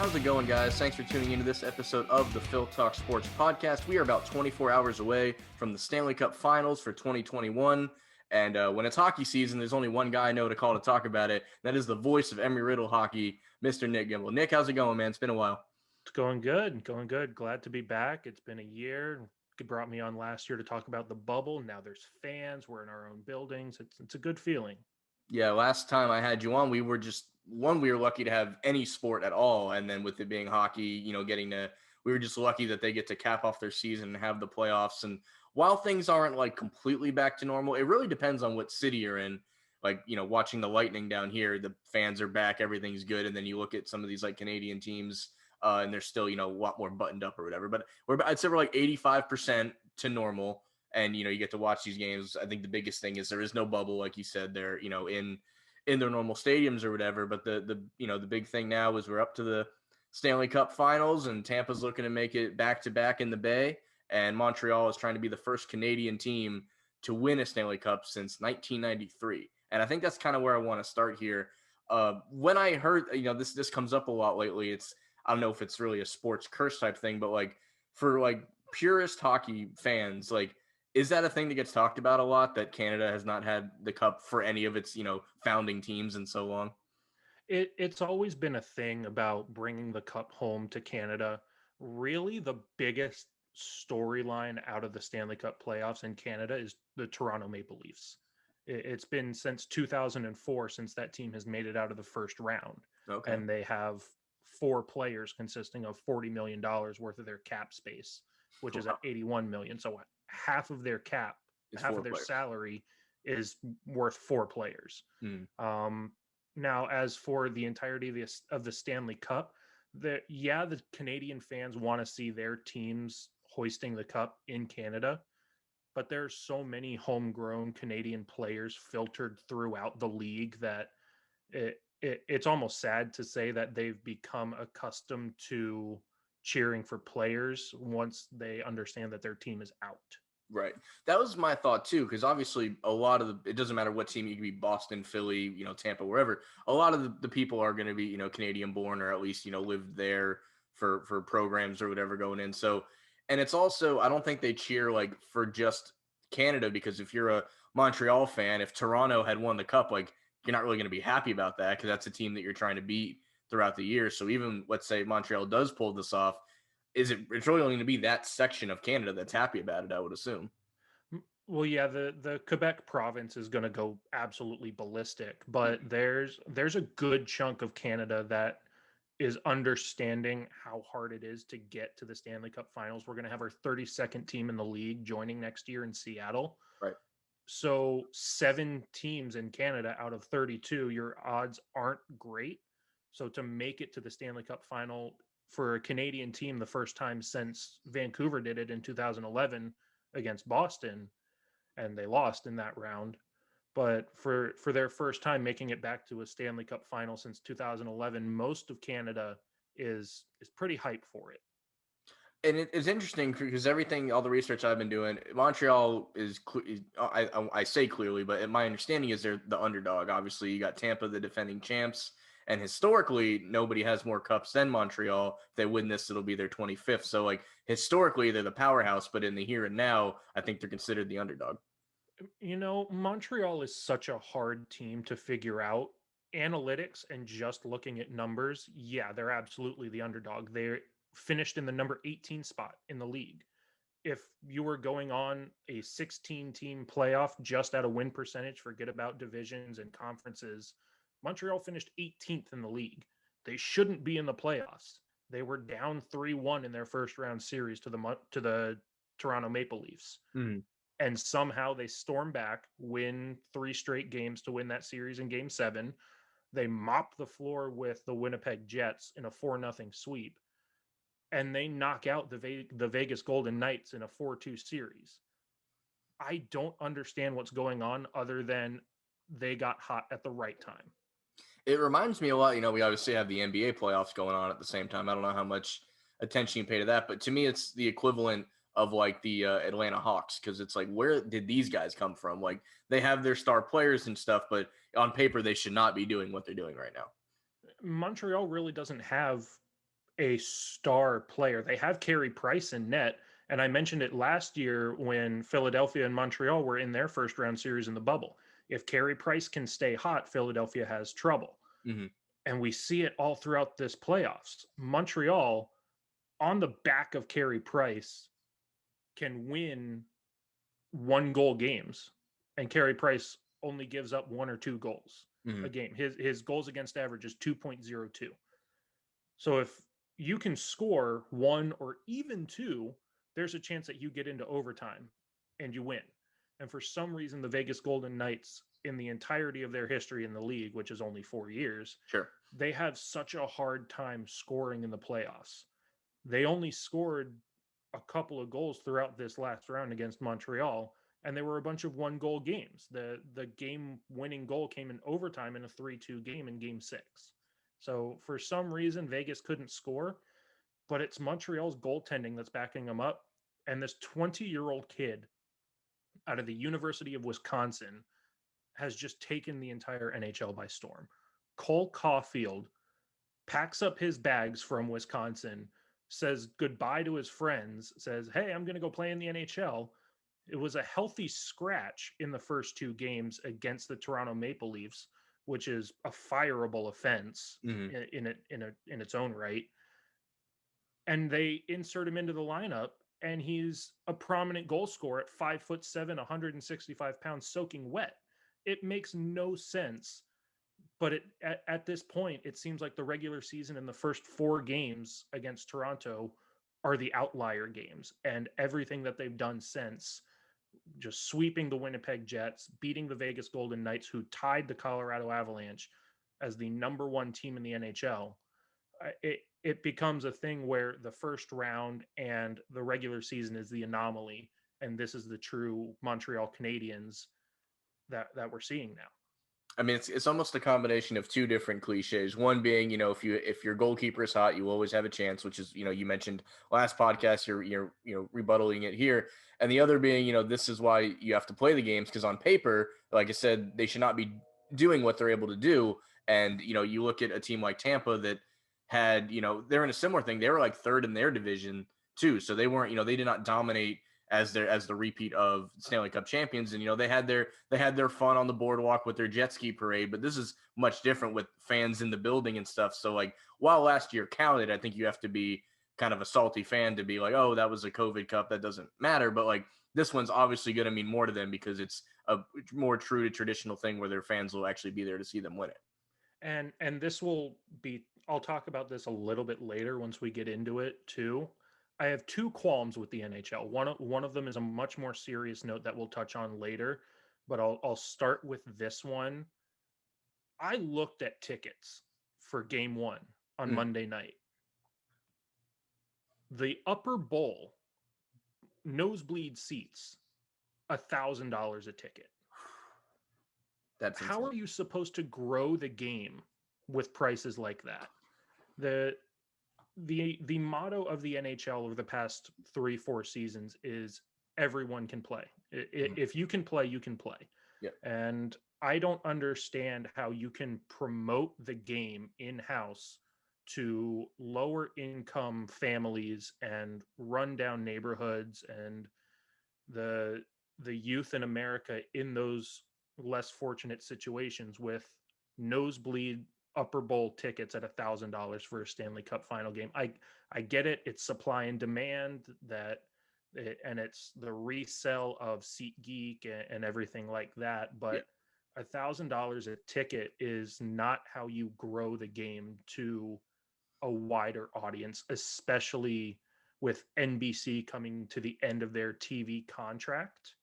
How's it going, guys? Thanks for tuning into this episode of the Phil Talk Sports Podcast. We are about 24 hours away from the Stanley Cup Finals for 2021. And when it's hockey season, there's only one guy I know to call to talk about it. That is the voice of Embry Riddle hockey, Mr. Nick Gimble. Nick, how's it going, man? It's been a while. It's going good. Glad to be back. It's been a year. You brought me on last year to talk about the bubble. Now there's fans. We're in our own buildings. It's a good feeling. Yeah, last time I had you on, we were lucky to have any sport at all. And then with it being hockey, we were just lucky that they get to cap off their season and have the playoffs. And while things aren't like completely back to normal, it really depends on what city you're in. Like, watching the Lightning down here, the fans are back, everything's good. And then you look at some of these like Canadian teams and they're still, a lot more buttoned up or whatever. But I'd say we're like 85% to normal. And, you get to watch these games. I think the biggest thing is there is no bubble, like you said, they're, in their normal stadiums or whatever. But the big thing now is we're up to the Stanley Cup Finals, and Tampa's looking to make it back-to-back in the Bay. And Montreal is trying to be the first Canadian team to win a Stanley Cup since 1993. And I think that's kind of where I want to start here. When I heard, this comes up a lot lately. I don't know if it's really a sports curse type thing, but like for like purist hockey fans, like, is that a thing that gets talked about a lot, that Canada has not had the cup for any of its, founding teams in so long? It's always been a thing about bringing the cup home to Canada. Really, the biggest storyline out of the Stanley Cup playoffs in Canada is the Toronto Maple Leafs. It's been since 2004 since that team has made it out of the first round. Okay. And they have 4 players consisting of $40 million worth of their cap space, which is at 81 million. So half of their cap, half of their salary is worth 4 players. Now, as for the entirety of the Stanley Cup, the Canadian fans want to see their teams hoisting the cup in Canada, but there's so many homegrown Canadian players filtered throughout the league that it's almost sad to say that they've become accustomed to cheering for players once they understand that their team is out. Right. That was my thought too, because obviously it doesn't matter what team, you can be Boston, Philly, Tampa, wherever. A lot of the people are going to be, Canadian born, or at least, lived there for programs or whatever going in. So, and it's also, I don't think they cheer like for just Canada, because if you're a Montreal fan, if Toronto had won the cup, like, you're not really going to be happy about that, because that's a team that you're trying to beat throughout the year. So even, let's say Montreal does pull this off, it's really only going to be that section of Canada that's happy about it, I would assume. Well, yeah, the Quebec province is going to go absolutely ballistic, but there's a good chunk of Canada that is understanding how hard it is to get to the Stanley Cup Finals. We're going to have our 32nd team in the league joining next year in Seattle. Right. So 7 teams in Canada out of 32, your odds aren't great. So to make it to the Stanley Cup Final for a Canadian team, the first time since Vancouver did it in 2011 against Boston, and they lost in that round. But for their first time making it back to a Stanley Cup Final since 2011, most of Canada is pretty hyped for it. And it's interesting because all the research I've been doing, Montreal is, I say clearly, but my understanding is they're the underdog. Obviously, you got Tampa, the defending champs, and historically, nobody has more cups than Montreal. If they win this, it'll be their 25th. So, like, historically, they're the powerhouse, but in the here and now, I think they're considered the underdog. Montreal is such a hard team to figure out. Analytics and just looking at numbers, yeah, they're absolutely the underdog. They're finished in the number 18 spot in the league. If you were going on a 16-team playoff just at a win percentage, forget about divisions and conferences, Montreal finished 18th in the league. They shouldn't be in the playoffs. They were down 3-1 in their first round series to the Toronto Maple Leafs. Mm-hmm. And somehow they storm back, win 3 straight games to win that series in Game 7. They mop the floor with the Winnipeg Jets in a 4-0 sweep. And they knock out the Vegas Golden Knights in a 4-2 series. I don't understand what's going on other than they got hot at the right time. It reminds me a lot, we obviously have the NBA playoffs going on at the same time. I don't know how much attention you pay to that, but to me, it's the equivalent of like the Atlanta Hawks, because it's like, where did these guys come from? Like, they have their star players and stuff, but on paper, they should not be doing what they're doing right now. Montreal really doesn't have a star player. They have Carey Price in net. And I mentioned it last year when Philadelphia and Montreal were in their first round series in the bubble. If Carey Price can stay hot, Philadelphia has trouble. Mm-hmm. And we see it all throughout this playoffs. Montreal, on the back of Carey Price, can win 1-goal games. And Carey Price only gives up 1 or 2 goals a game. His goals against average is 2.02. So if you can score 1 or even 2, there's a chance that you get into overtime and you win. And for some reason, the Vegas Golden Knights, in the entirety of their history in the league, which is only 4 years, they have such a hard time scoring in the playoffs. They only scored a couple of goals throughout this last round against Montreal, and there were a bunch of 1-goal games. The game-winning goal came in overtime in a 3-2 game in Game 6. So for some reason, Vegas couldn't score, but it's Montreal's goaltending that's backing them up. And this 20-year-old kid out of the University of Wisconsin has just taken the entire NHL by storm. Cole Caulfield packs up his bags from Wisconsin, says goodbye to his friends, says, hey, I'm going to go play in the NHL. It was a healthy scratch in the first 2 games against the Toronto Maple Leafs, which is a fireable offense in its own right. And they insert him into the lineup, and he's a prominent goal scorer at 5'7", 165 pounds, soaking wet. It makes no sense. But at this point, it seems like the regular season and the first 4 games against Toronto are the outlier games. And everything that they've done since, just sweeping the Winnipeg Jets, beating the Vegas Golden Knights, who tied the Colorado Avalanche as the number 1 team in the NHL, it becomes a thing where the first round and the regular season is the anomaly. And this is the true Monteral Canadians that we're seeing now. I mean, it's almost a combination of 2 different cliches. One being, if your goalkeeper is hot, you always have a chance, which is, you mentioned last podcast, you're rebuttaling it here. And the other being, this is why you have to play the games, because on paper, like I said, they should not be doing what they're able to do. And, you look at a team like Tampa that had, they're in a similar thing. They were like 3rd in their division too. So they weren't, they did not dominate as the repeat of Stanley Cup champions. And, they had their fun on the boardwalk with their jet ski parade, but this is much different with fans in the building and stuff. So like, while last year counted, I think you have to be kind of a salty fan to be like, oh, that was a COVID Cup, that doesn't matter. But like, this one's obviously going to mean more to them because it's a more true to traditional thing where their fans will actually be there to see them win it. And this will be, I'll talk about this a little bit later once we get into it too. I have 2 qualms with the NHL. One of them is a much more serious note that we'll touch on later, but I'll start with this one. I looked at tickets for Game 1 on Monday night. The upper bowl, nosebleed seats, $1,000 a ticket. That's how insane. are you supposed to grow the game with prices like that? The motto of the NHL over the past 3-4 seasons is everyone can play. If you can play, you can play. Yeah. And I don't understand how you can promote the game in-house to lower income families and rundown neighborhoods and the youth in America in those less fortunate situations with nosebleed upper bowl tickets at $1,000 for a Stanley Cup final game. I get it. It's supply and demand and it's the resell of SeatGeek and everything like that. But $1,000 a ticket is not how you grow the game to a wider audience, especially with NBC coming to the end of their TV contract.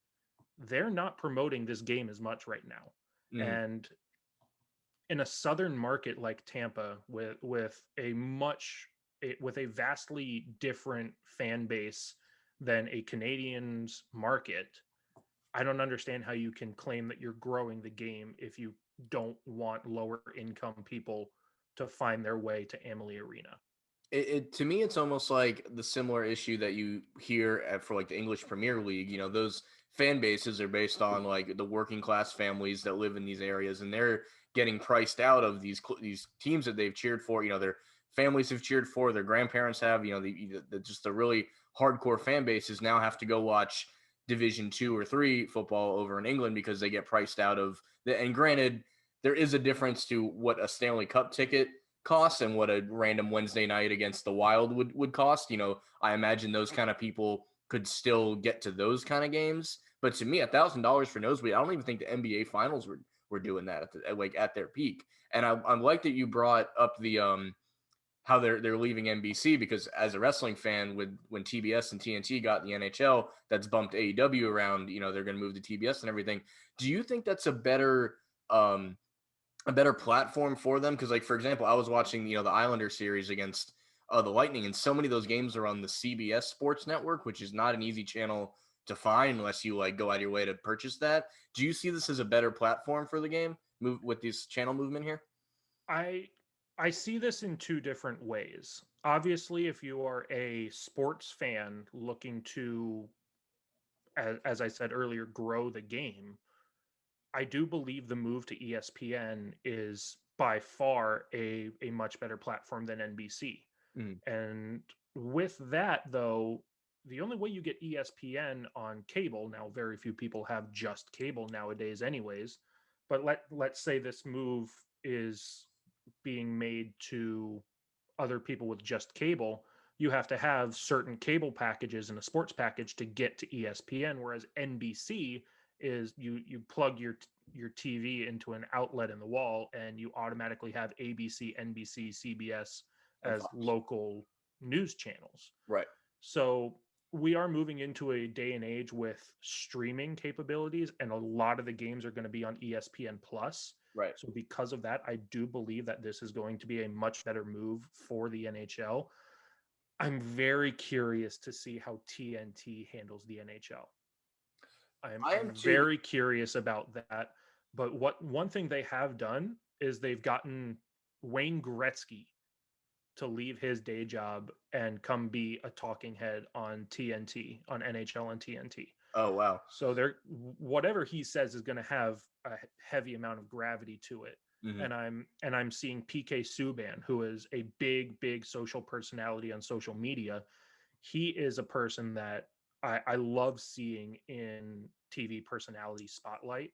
They're not promoting this game as much right now. And in a southern market like Tampa with a vastly different fan base than a Canadians market, I don't understand how you can claim that you're growing the game if you don't want lower income people to find their way to Amalie Arena. To me, it's almost like the similar issue that you hear for like the English Premier League. Those fan bases are based on like the working class families that live in these areas, and they're getting priced out of these teams that they've cheered for. They're families have cheered for, their grandparents have, just the really hardcore fan bases now have to go watch Division 2 or 3 football over in England because they get priced out of the, and granted, there is a difference to what a Stanley Cup ticket costs and what a random Wednesday night against the Wild would cost. I imagine those kind of people could still get to those kind of games. But to me, $1,000 for nosebleed, I don't even think the NBA finals were doing that at their peak. And I like that you brought up the how they're leaving NBC, because as a wrestling fan, when TBS and TNT got the NHL, that's bumped AEW around. They're going to move to TBS and everything. Do you think that's a better platform for them? Because, like, for example, I was watching the Islander series against the Lightning, and so many of those games are on the CBS Sports Network, which is not an easy channel to find unless you like go out of your way to purchase that. Do you see this as a better platform for the game with this channel movement here? I see this in two different ways. Obviously, if you are a sports fan looking to, as I said earlier, grow the game, I do believe the move to ESPN is by far a much better platform than NBC. And with that, though, the only way you get ESPN on cable, now very few people have just cable nowadays anyways, but let's say this move is being made to other people with just cable, you have to have certain cable packages and a sports package to get to ESPN, whereas NBC is you plug your TV into an outlet in the wall and you automatically have ABC, NBC, CBS as local news channels. Right. So we are moving into a day and age with streaming capabilities, and a lot of the games are going to be on ESPN Plus. Right. So because of that, I do believe that this is going to be a much better move for the NHL. I'm very curious to see how TNT handles the NHL. I'm very curious about that. But one thing they have done is they've gotten Wayne Gretzky to leave his day job and come be a talking head on TNT, on NHL and TNT. Oh, wow. So whatever he says is going to have a heavy amount of gravity to it. Mm-hmm. And I'm seeing PK Subban, who is a big social personality on social media. He is a person that I love seeing in TV personality spotlight.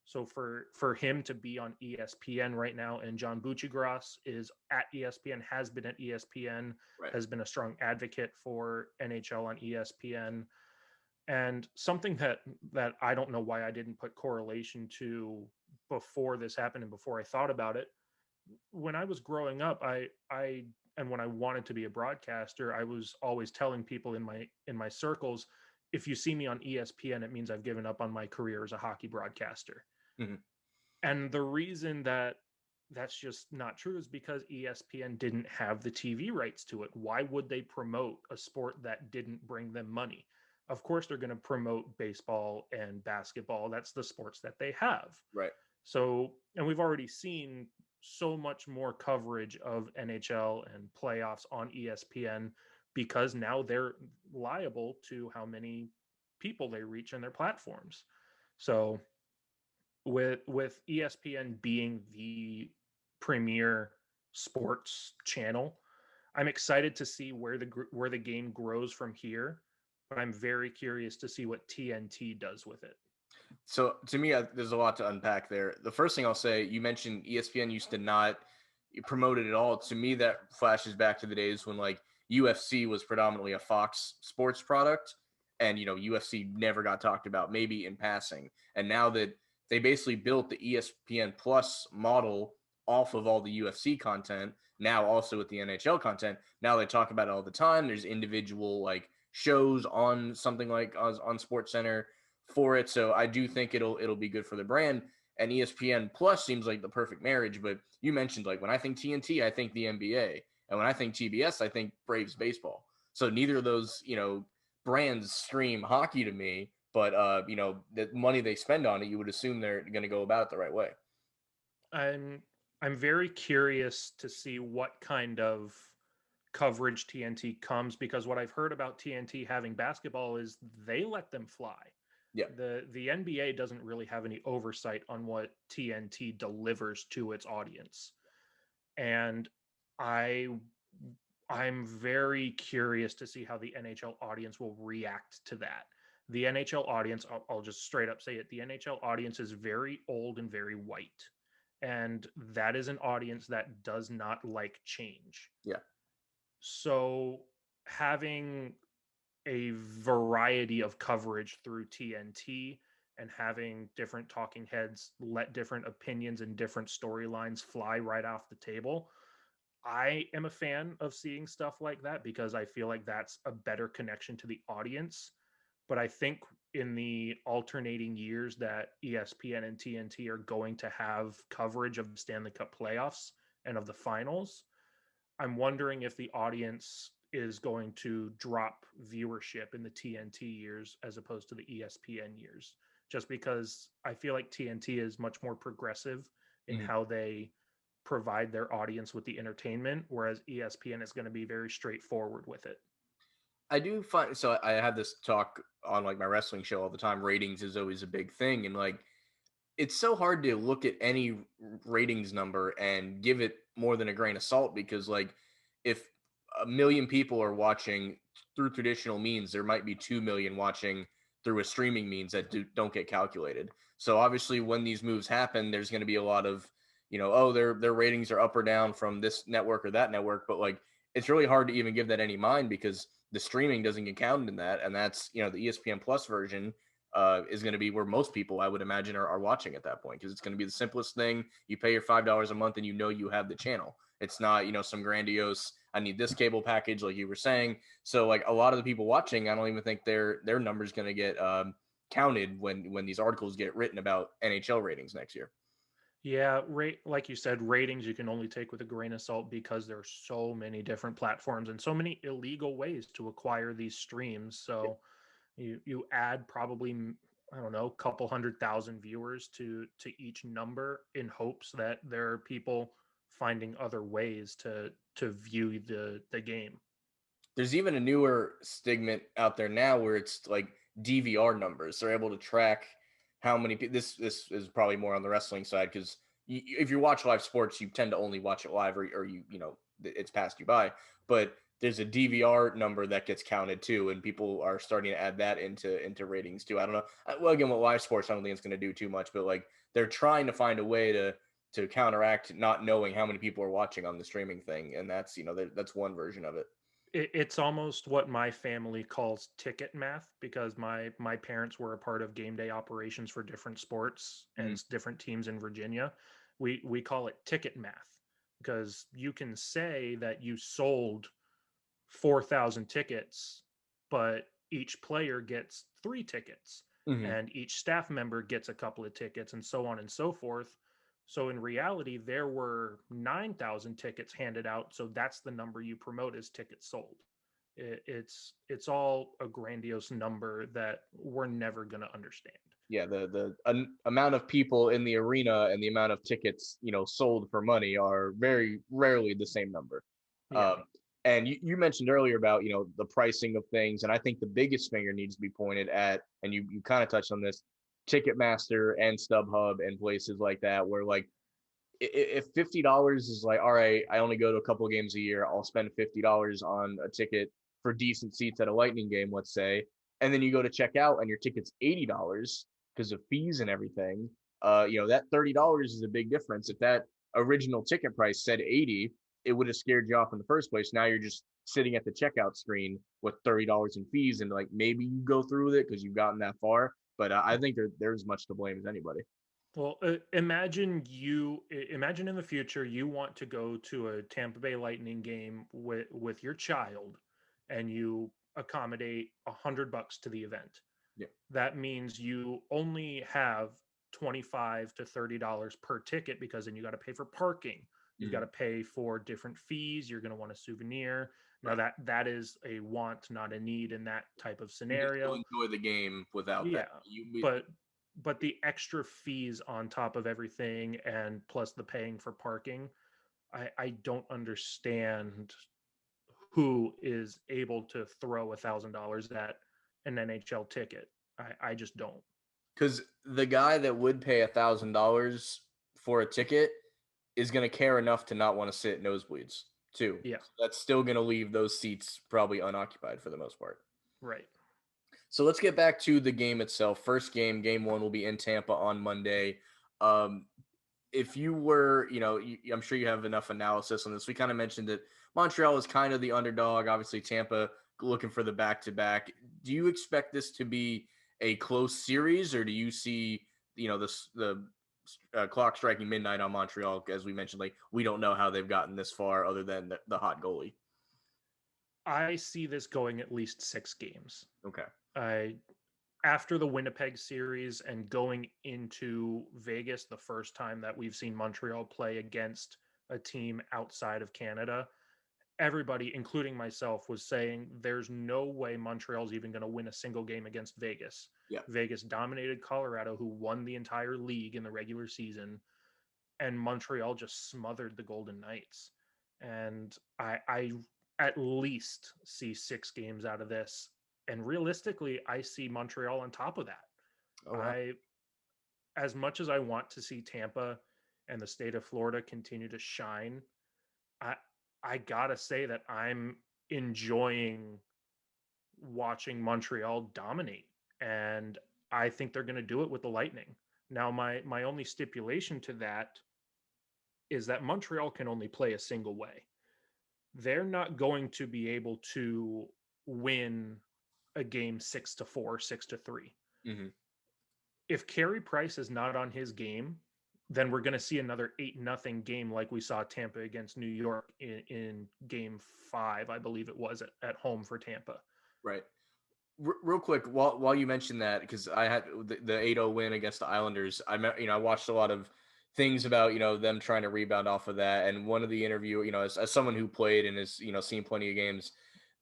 So for him to be on ESPN right now, and John Buccigross is at ESPN, has been at ESPN, right, has been a strong advocate for NHL on ESPN. And something that I don't know why I didn't put correlation to before this happened and before I thought about it. When I was growing up, and when I wanted to be a broadcaster, I was always telling people in my circles, if you see me on ESPN, it means I've given up on my career as a hockey broadcaster. Mm-hmm. And the reason that's just not true is because ESPN didn't have the TV rights to it. Why would they promote a sport that didn't bring them money? Of course, they're going to promote baseball and basketball. That's the sports that they have. Right. So, and we've already seen so much more coverage of NHL and playoffs on ESPN because now they're liable to how many people they reach on their platforms. So with ESPN being the premier sports channel, I'm excited to see where the game grows from here, but I'm very curious to see what TNT does with it. So to me, there's a lot to unpack there. The first thing I'll say, you mentioned ESPN used to not promote it at all. To me, that flashes back to the days when like UFC was predominantly a Fox Sports product, and UFC never got talked about, maybe in passing. And now that they basically built the ESPN Plus model off of all the UFC content, now also with the NHL content, now they talk about it all the time. There's individual like shows on something like on SportsCenter for it. So I do think it'll be good for the brand. And ESPN Plus seems like the perfect marriage. But you mentioned, like, when I think TNT, I think the NBA. And when I think TBS, I think Braves baseball. So neither of those, brands scream hockey to me. But, the money they spend on it, you would assume they're going to go about it the right way. I'm very curious to see what kind of coverage TNT comes, because what I've heard about TNT having basketball is they let them fly. Yeah. The NBA doesn't really have any oversight on what TNT delivers to its audience. And I I'm very curious to see how the NHL audience will react to that. The NHL audience, I'll just straight up say it, the NHL audience is very old and very white. And that is an audience that does not like change. Yeah. So having a variety of coverage through TNT and having different talking heads let different opinions and different storylines fly right off the table. I am a fan of seeing stuff like that because I feel like that's a better connection to the audience. But I think in the alternating years that ESPN and TNT are going to have coverage of the Stanley Cup playoffs and of the finals, I'm wondering if the audience is going to drop viewership in the TNT years as opposed to the ESPN years, just because I feel like TNT is much more progressive in how they provide their audience with the entertainment, whereas ESPN is going to be very straightforward with it. I do find, so I have this talk on like my wrestling show all the time. Ratings is always a big thing, and like it's so hard to look at any ratings number and give it more than a grain of salt, because like if a million people are watching through traditional means, there might be 2 million watching through a streaming means that don't get calculated. So obviously when these moves happen, there's going to be a lot of, oh, their ratings are up or down from this network or that network, but like it's really hard to even give that any mind because the streaming doesn't get counted in that. And that's, the ESPN Plus version is going to be where most people, I would imagine, are watching at that point, because it's going to be the simplest thing. You pay your $5 a month and you have the channel. It's not, some grandiose, I need this cable package like you were saying. So like a lot of the people watching, I don't even think their numbers going to get counted when these articles get written about NHL ratings next year. Yeah, like you said, ratings you can only take with a grain of salt because there are so many different platforms and so many illegal ways to acquire these streams. So you add probably, I don't know, a couple 100,000 viewers to each number in hopes that there are people finding other ways to view the game. There's even a newer stigma out there now where it's like DVR numbers. They're able to track how many people. This is probably more on the wrestling side, because if you watch live sports, you tend to only watch it live, or it's passed you by. But there's a DVR number that gets counted too, and people are starting to add that into ratings too. I don't know. Well, again, with live sports, I don't think it's going to do too much, but like they're trying to find a way to counteract not knowing how many people are watching on the streaming thing, and that's that's one version of it. It's almost what my family calls ticket math, because my parents were a part of game day operations for different sports and different teams in Virginia. We call it ticket math because you can say that you sold 4,000 tickets, but each player gets 3 tickets and each staff member gets a couple of tickets and so on and so forth. So in reality, there were 9,000 tickets handed out. So that's the number you promote as tickets sold. It's all a grandiose number that we're never going to understand. Yeah, the amount of people in the arena and the amount of tickets sold for money are very rarely the same number. Yeah. And you mentioned earlier about the pricing of things, and I think the biggest finger needs to be pointed at, and you kind of touched on this, Ticketmaster and StubHub and places like that, where like if $50 is like, all right, I only go to a couple of games a year, I'll spend $50 on a ticket for decent seats at a Lightning game, let's say, and then you go to check out and your ticket's $80 because of fees and everything. That $30 is a big difference. If that original ticket price said 80, it would have scared you off in the first place. Now you're just sitting at the checkout screen with $30 in fees, and like maybe you go through with it because you've gotten that far. But I think there's much to blame as anybody. Well, imagine in the future you want to go to a Tampa Bay Lightning game with your child, and you accommodate $100 to the event. Yeah. That means you only have $25 to $30 per ticket, because then you got to pay for parking. You've got to pay for different fees. You're going to want a souvenir. Now that is a want, not a need in that type of scenario. You enjoy the game without Yeah, that. but the extra fees on top of everything, and plus the paying for parking, I don't understand who is able to throw $1,000 at an NHL ticket. I just don't. Because the guy that would pay $1,000 for a ticket is going to care enough to not want to sit nosebleeds. 2. Yeah. So that's still going to leave those seats probably unoccupied for the most part. Right. So let's get back to the game itself. First game, game 1 will be in Tampa on Monday. Um, if you were, I'm sure you have enough analysis on this. We kind of mentioned that Montreal is kind of the underdog. Obviously, Tampa looking for the back-to-back. Do you expect this to be a close series, or do you see, the clock striking midnight on Montreal? As we mentioned, like, we don't know how they've gotten this far other than the hot goalie. I see this going at least 6 games. Okay. After the Winnipeg series and going into Vegas, the first time that we've seen Montreal play against a team outside of Canada, everybody, including myself, was saying there's no way Montreal's even going to win a single game against Vegas. Yeah. Vegas dominated Colorado, who won the entire league in the regular season, and Montreal just smothered the Golden Knights. And I at least see 6 games out of this. And realistically, I see Montreal on top of that. Oh, wow. As much as I want to see Tampa and the state of Florida continue to shine, I gotta say that I'm enjoying watching Montreal dominate, and I think they're going to do it with the Lightning. Now, my only stipulation to that is that Montreal can only play a single way. They're not going to be able to win a game 6-4, 6-3. Mm-hmm. If Carey Price is not on his game, then we're going to see another 8-0 game like we saw Tampa against New York in game 5, I believe it was, at home for Tampa. Right. Real quick, while you mentioned that, because I had the 8-0 win against the Islanders, I watched a lot of things about them trying to rebound off of that, and one of the interview, as someone who played and has seen plenty of games,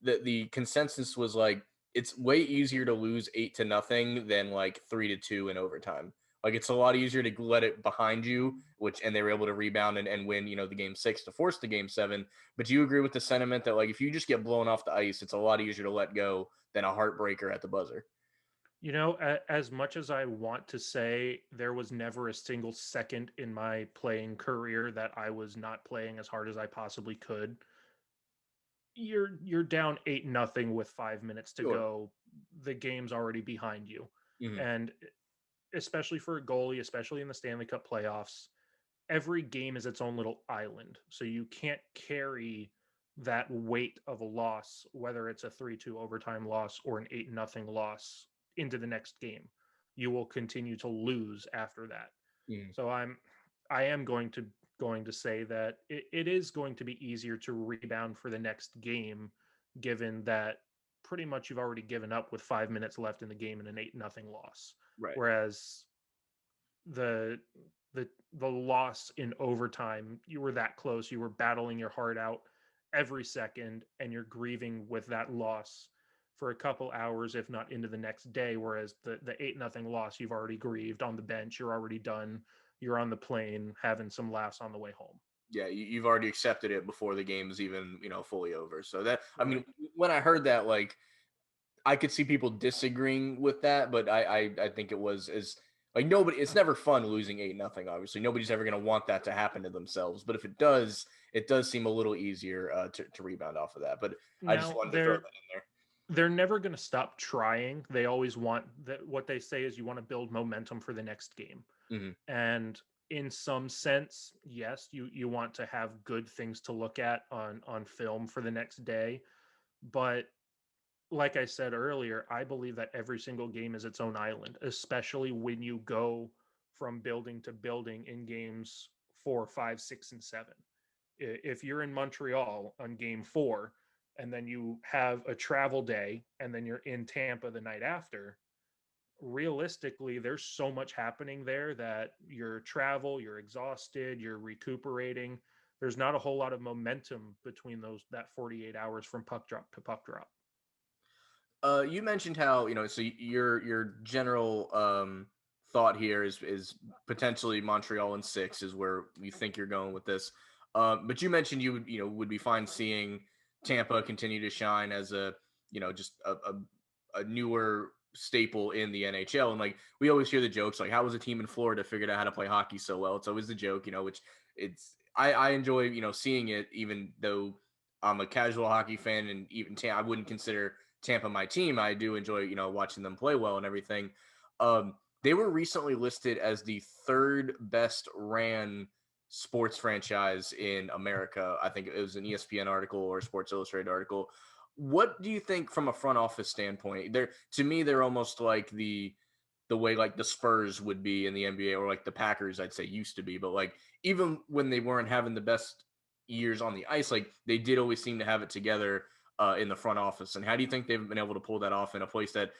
the consensus was like it's way easier to lose 8-0 than like 3-2 in overtime. Like, it's a lot easier to let it behind you, and they were able to rebound and win, the game 6 to force the game 7. But do you agree with the sentiment that, like, if you just get blown off the ice, it's a lot easier to let go than a heartbreaker at the buzzer? As much as I want to say there was never a single second in my playing career that I was not playing as hard as I possibly could, you're down 8-0 with 5 minutes to Sure. go. The game's already behind you. Mm-hmm. And especially for a goalie, especially in the Stanley Cup playoffs, every game is its own little island. So you can't carry that weight of a loss, whether it's a 3-2 overtime loss or an 8-0 loss, into the next game. You will continue to lose after that. Mm-hmm. So I am going to say that it is going to be easier to rebound for the next game, given that pretty much you've already given up with 5 minutes left in the game and an 8-0 loss. Right. Whereas the loss in overtime, you were that close, you were battling your heart out every second, and you're grieving with that loss for a couple hours, if not into the next day. Whereas the 8-0 loss, you've already grieved on the bench, you're already done, you're on the plane having some laughs on the way home. Yeah, you've already accepted it before the game's even fully over. So that, I Right. mean, when I heard that, like, I could see people disagreeing with that, but I think it was as like nobody. It's never fun losing 8-0. Obviously, nobody's ever going to want that to happen to themselves. But if it does seem a little easier to rebound off of that. But I just Now wanted to throw that in there. they're never going to stop trying. They always want that. What they say is you want to build momentum for the next game. Mm-hmm. And in some sense, yes, you want to have good things to look at on film for the next day. But like I said earlier, I believe that every single game is its own island, especially when you go from building to building in games 4, 5, 6, and 7. If you're in Montreal on game 4, and then you have a travel day, and then you're in Tampa the night after, realistically, there's so much happening there that your travel, you're exhausted, you're recuperating. There's not a whole lot of momentum between that 48 hours from puck drop to puck drop. You mentioned how so your general thought here is potentially Montreal in 6 is where you think you're going with this. But you mentioned you would be fine seeing Tampa continue to shine as a just a newer staple in the NHL. And like we always hear the jokes like, how was a team in Florida figured out how to play hockey so well? It's always the joke, which I enjoy seeing it, even though I'm a casual hockey fan, and even I wouldn't consider Tampa my team. I do enjoy, watching them play well and everything. They were recently listed as the third best ran sports franchise in America. I think it was an ESPN article or a Sports Illustrated article. What do you think from a front office standpoint? To me, they're almost like the way like the Spurs would be in the NBA, or like the Packers, I'd say used to be. But like even when they weren't having the best years on the ice, like they did always seem to have it together in the front office. And how do you think they've been able to pull that off in a place that,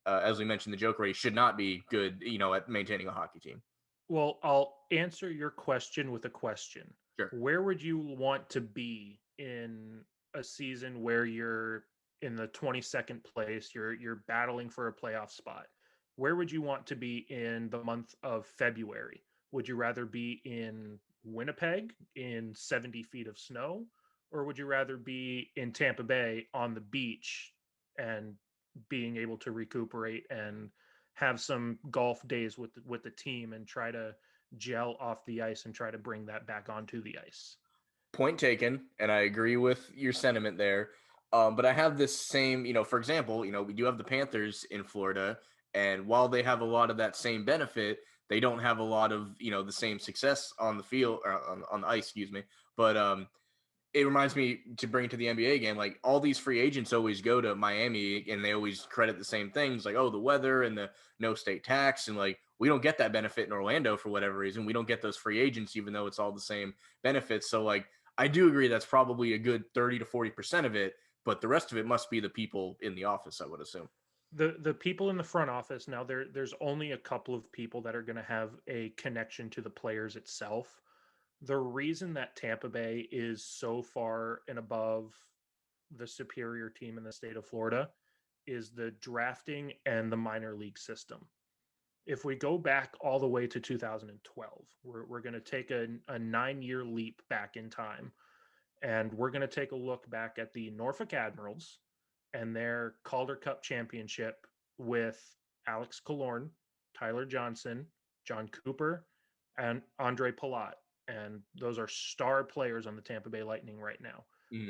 as we mentioned, the joke rate should not be good, at maintaining a hockey team? Well, I'll answer your question with a question. Sure. Where would you want to be in a season where you're in the 22nd place, you're battling for a playoff spot? Where would you want to be in the month of February? Would you rather be in Winnipeg in 70 feet of snow, or would you rather be in Tampa Bay on the beach and being able to recuperate and have some golf days with the team and try to gel off the ice and try to bring that back onto the ice? Point taken, and I agree with your sentiment there. But I have this same, for example, we do have the Panthers in Florida, and while they have a lot of that same benefit, they don't have a lot of, the same success on the field or on the ice, excuse me. But it reminds me to bring it to the NBA game. Like all these free agents always go to Miami and they always credit the same things like, oh, the weather and the no state tax. And like, we don't get that benefit in Orlando for whatever reason. We don't get those free agents, even though it's all the same benefits. So like, I do agree that's probably a good 30 to 40% of it, but the rest of it must be the people in the office, I would assume. The people in the front office now, there's only a couple of people that are going to have a connection to the players itself. The reason that Tampa Bay is so far and above the superior team in the state of Florida is the drafting and the minor league system. If we go back all the way to 2012, we're going to take a 9-year leap back in time, and we're going to take a look back at the Norfolk Admirals and their Calder Cup championship with Alex Killorn, Tyler Johnson, John Cooper, and Andre Palat. And those are star players on the Tampa Bay Lightning right now.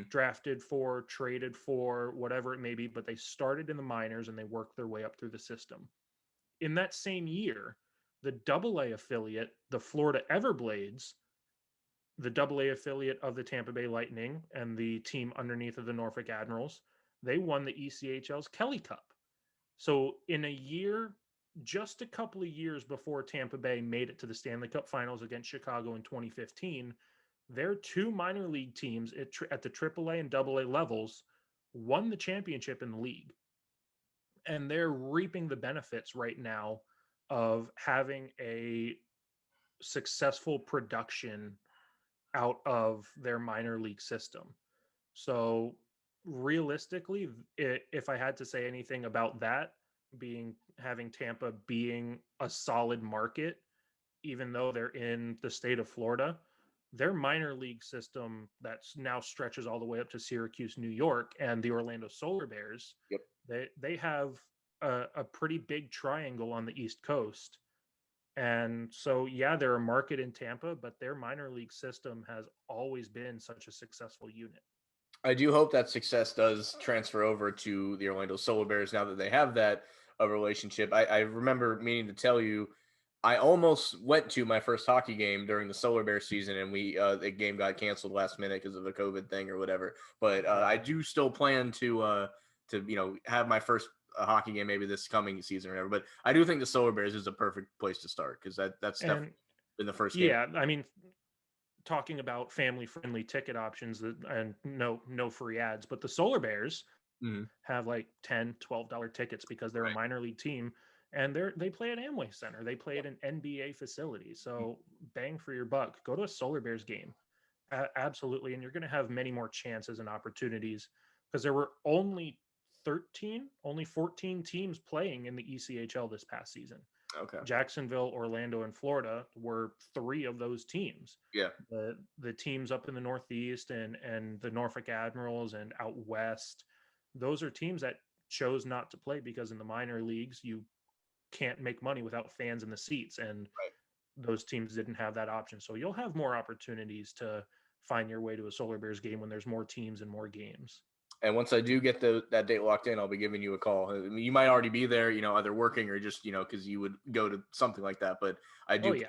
Drafted for, traded for, whatever it may be, but they started in the minors and they worked their way up through the system. In that same year, the AA affiliate, the Florida Everblades, the AA affiliate of the Tampa Bay Lightning and the team underneath of the Norfolk Admirals, they won the ECHL's Kelly Cup. So in a year, just a couple of years before Tampa Bay made it to the Stanley Cup Finals against Chicago in 2015, their two minor league teams at the AAA and AA levels won the championship in the league. And they're reaping the benefits right now of having a successful production out of their minor league system. So realistically, if I had to say anything about that, having Tampa being a solid market, even though they're in the state of Florida, their minor league system that's now stretches all the way up to Syracuse, New York, and the Orlando Solar Bears. Yep. They have a pretty big triangle on the East Coast. And so, yeah, they're a market in Tampa, but their minor league system has always been such a successful unit. I do hope that success does transfer over to the Orlando Solar Bears now that they have that relationship. I remember meaning to tell you, I almost went to my first hockey game during the Solar Bear season, and the game got canceled last minute because of a COVID thing or whatever. But I do still plan to have my first hockey game maybe this coming season or whatever. But I do think the Solar Bears is a perfect place to start because that's definitely been the first game. Yeah, I mean, talking about family friendly ticket options and no free ads, but the Solar Bears have like $10-12 tickets because they're a minor league team and they play at Amway Center. They play at an NBA facility. So bang for your buck. Go to a Solar Bears game. Absolutely. And you're going to have many more chances and opportunities because there were only 14 teams playing in the ECHL this past season. Okay. Jacksonville, Orlando, and Florida were 3 of those teams. Yeah. The teams up in the Northeast and the Norfolk Admirals and out west, those are teams that chose not to play because in the minor leagues you can't make money without fans in the seats, and those teams didn't have that option. So you'll have more opportunities to find your way to a Solar Bears game when there's more teams and more games. And once I do get that date locked in, I'll be giving you a call. I mean, you might already be there, either working or just, because you would go to something like that. But I do,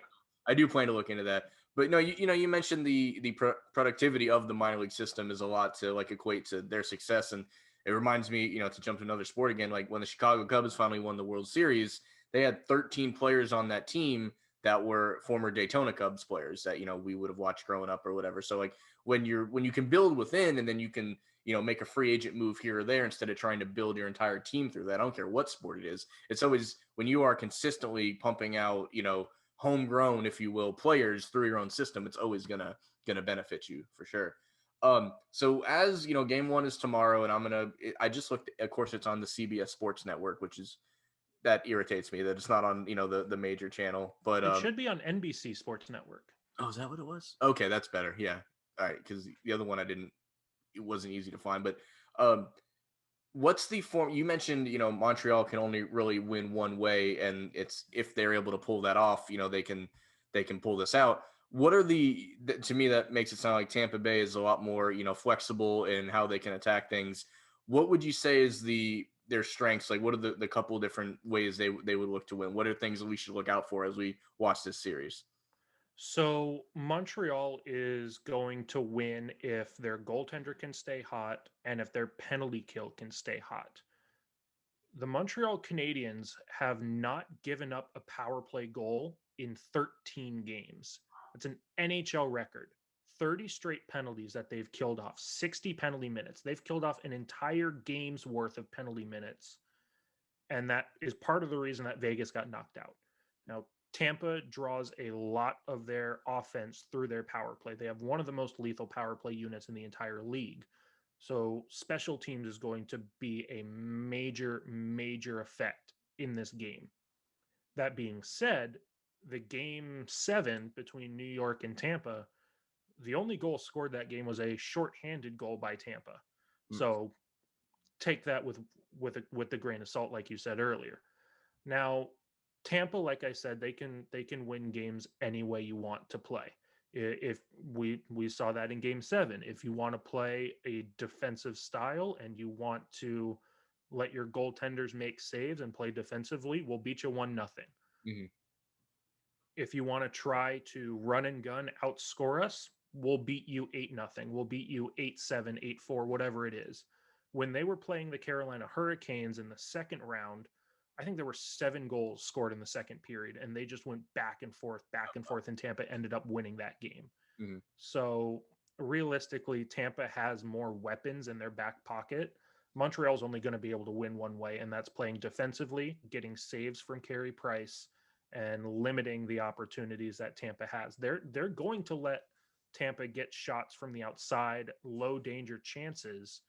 I do plan to look into that. But no, you mentioned the productivity of the minor league system is a lot to like equate to their success. And it reminds me, to jump to another sport again, like when the Chicago Cubs finally won the World Series, they had 13 players on that team that were former Daytona Cubs players that, we would have watched growing up or whatever. So like when you can build within and then you can, make a free agent move here or there instead of trying to build your entire team through that. I don't care what sport it is. It's always when you are consistently pumping out, homegrown, if you will, players through your own system, it's always gonna benefit you for sure. So as game one is tomorrow, and I just looked, of course, it's on the CBS Sports Network, which is that irritates me that it's not on the major channel, but it should be on NBC Sports Network. Oh, is that what it was? Okay, that's better. Yeah, all right, because the other one it wasn't easy to find. But what's the form? You mentioned, Montreal can only really win one way, and it's if they're able to pull that off, they can pull this out. What are to me, that makes it sound like Tampa Bay is a lot more, flexible in how they can attack things. What would you say is their strengths? Like, what are the couple of different ways they would look to win? What are things that we should look out for as we watch this series? So Montreal is going to win if their goaltender can stay hot and if their penalty kill can stay hot. The Monteral Canadians have not given up a power play goal in 13 games. It's an NHL record. 30 straight penalties that they've killed off, 60 penalty minutes. They've killed off an entire game's worth of penalty minutes. And that is part of the reason that Vegas got knocked out. Now, Tampa draws a lot of their offense through their power play. They have one of the most lethal power play units in the entire league. So special teams is going to be a major, major effect in this game. That being said, the game 7 between New York and Tampa, the only goal scored that game was a shorthanded goal by Tampa. So take that with the grain of salt, like you said earlier. Now, Tampa, like I said, they can win games any way you want to play. If we saw that in game 7, if you want to play a defensive style and you want to let your goaltenders make saves and play defensively, we'll beat you 1-0. Mm-hmm. If you want to try to run and gun, outscore us, we'll beat you 8-0. We'll beat you 8-7, 8-4, whatever it is. When they were playing the Carolina Hurricanes in the second round, I think there were 7 goals scored in the second period, and they just went back and forth, and Tampa ended up winning that game. Mm-hmm. So realistically, Tampa has more weapons in their back pocket. Montreal's only going to be able to win one way, and that's playing defensively, getting saves from Carey Price, and limiting the opportunities that Tampa has. They're going to let Tampa get shots from the outside, low danger chances.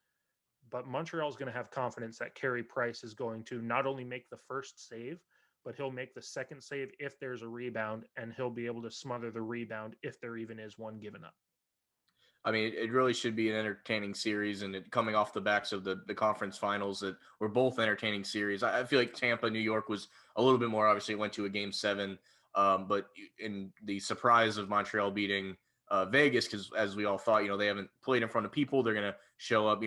But Montreal is going to have confidence that Carey Price is going to not only make the first save, but he'll make the second save if there's a rebound, and he'll be able to smother the rebound if there even is one given up. I mean, it really should be an entertaining series, and coming off the backs of the conference finals that were both entertaining series. I feel like Tampa, New York was a little bit more, obviously, it went to a game 7, but in the surprise of Montreal beating Vegas, because as we all thought, they haven't played in front of people, they're going to show up,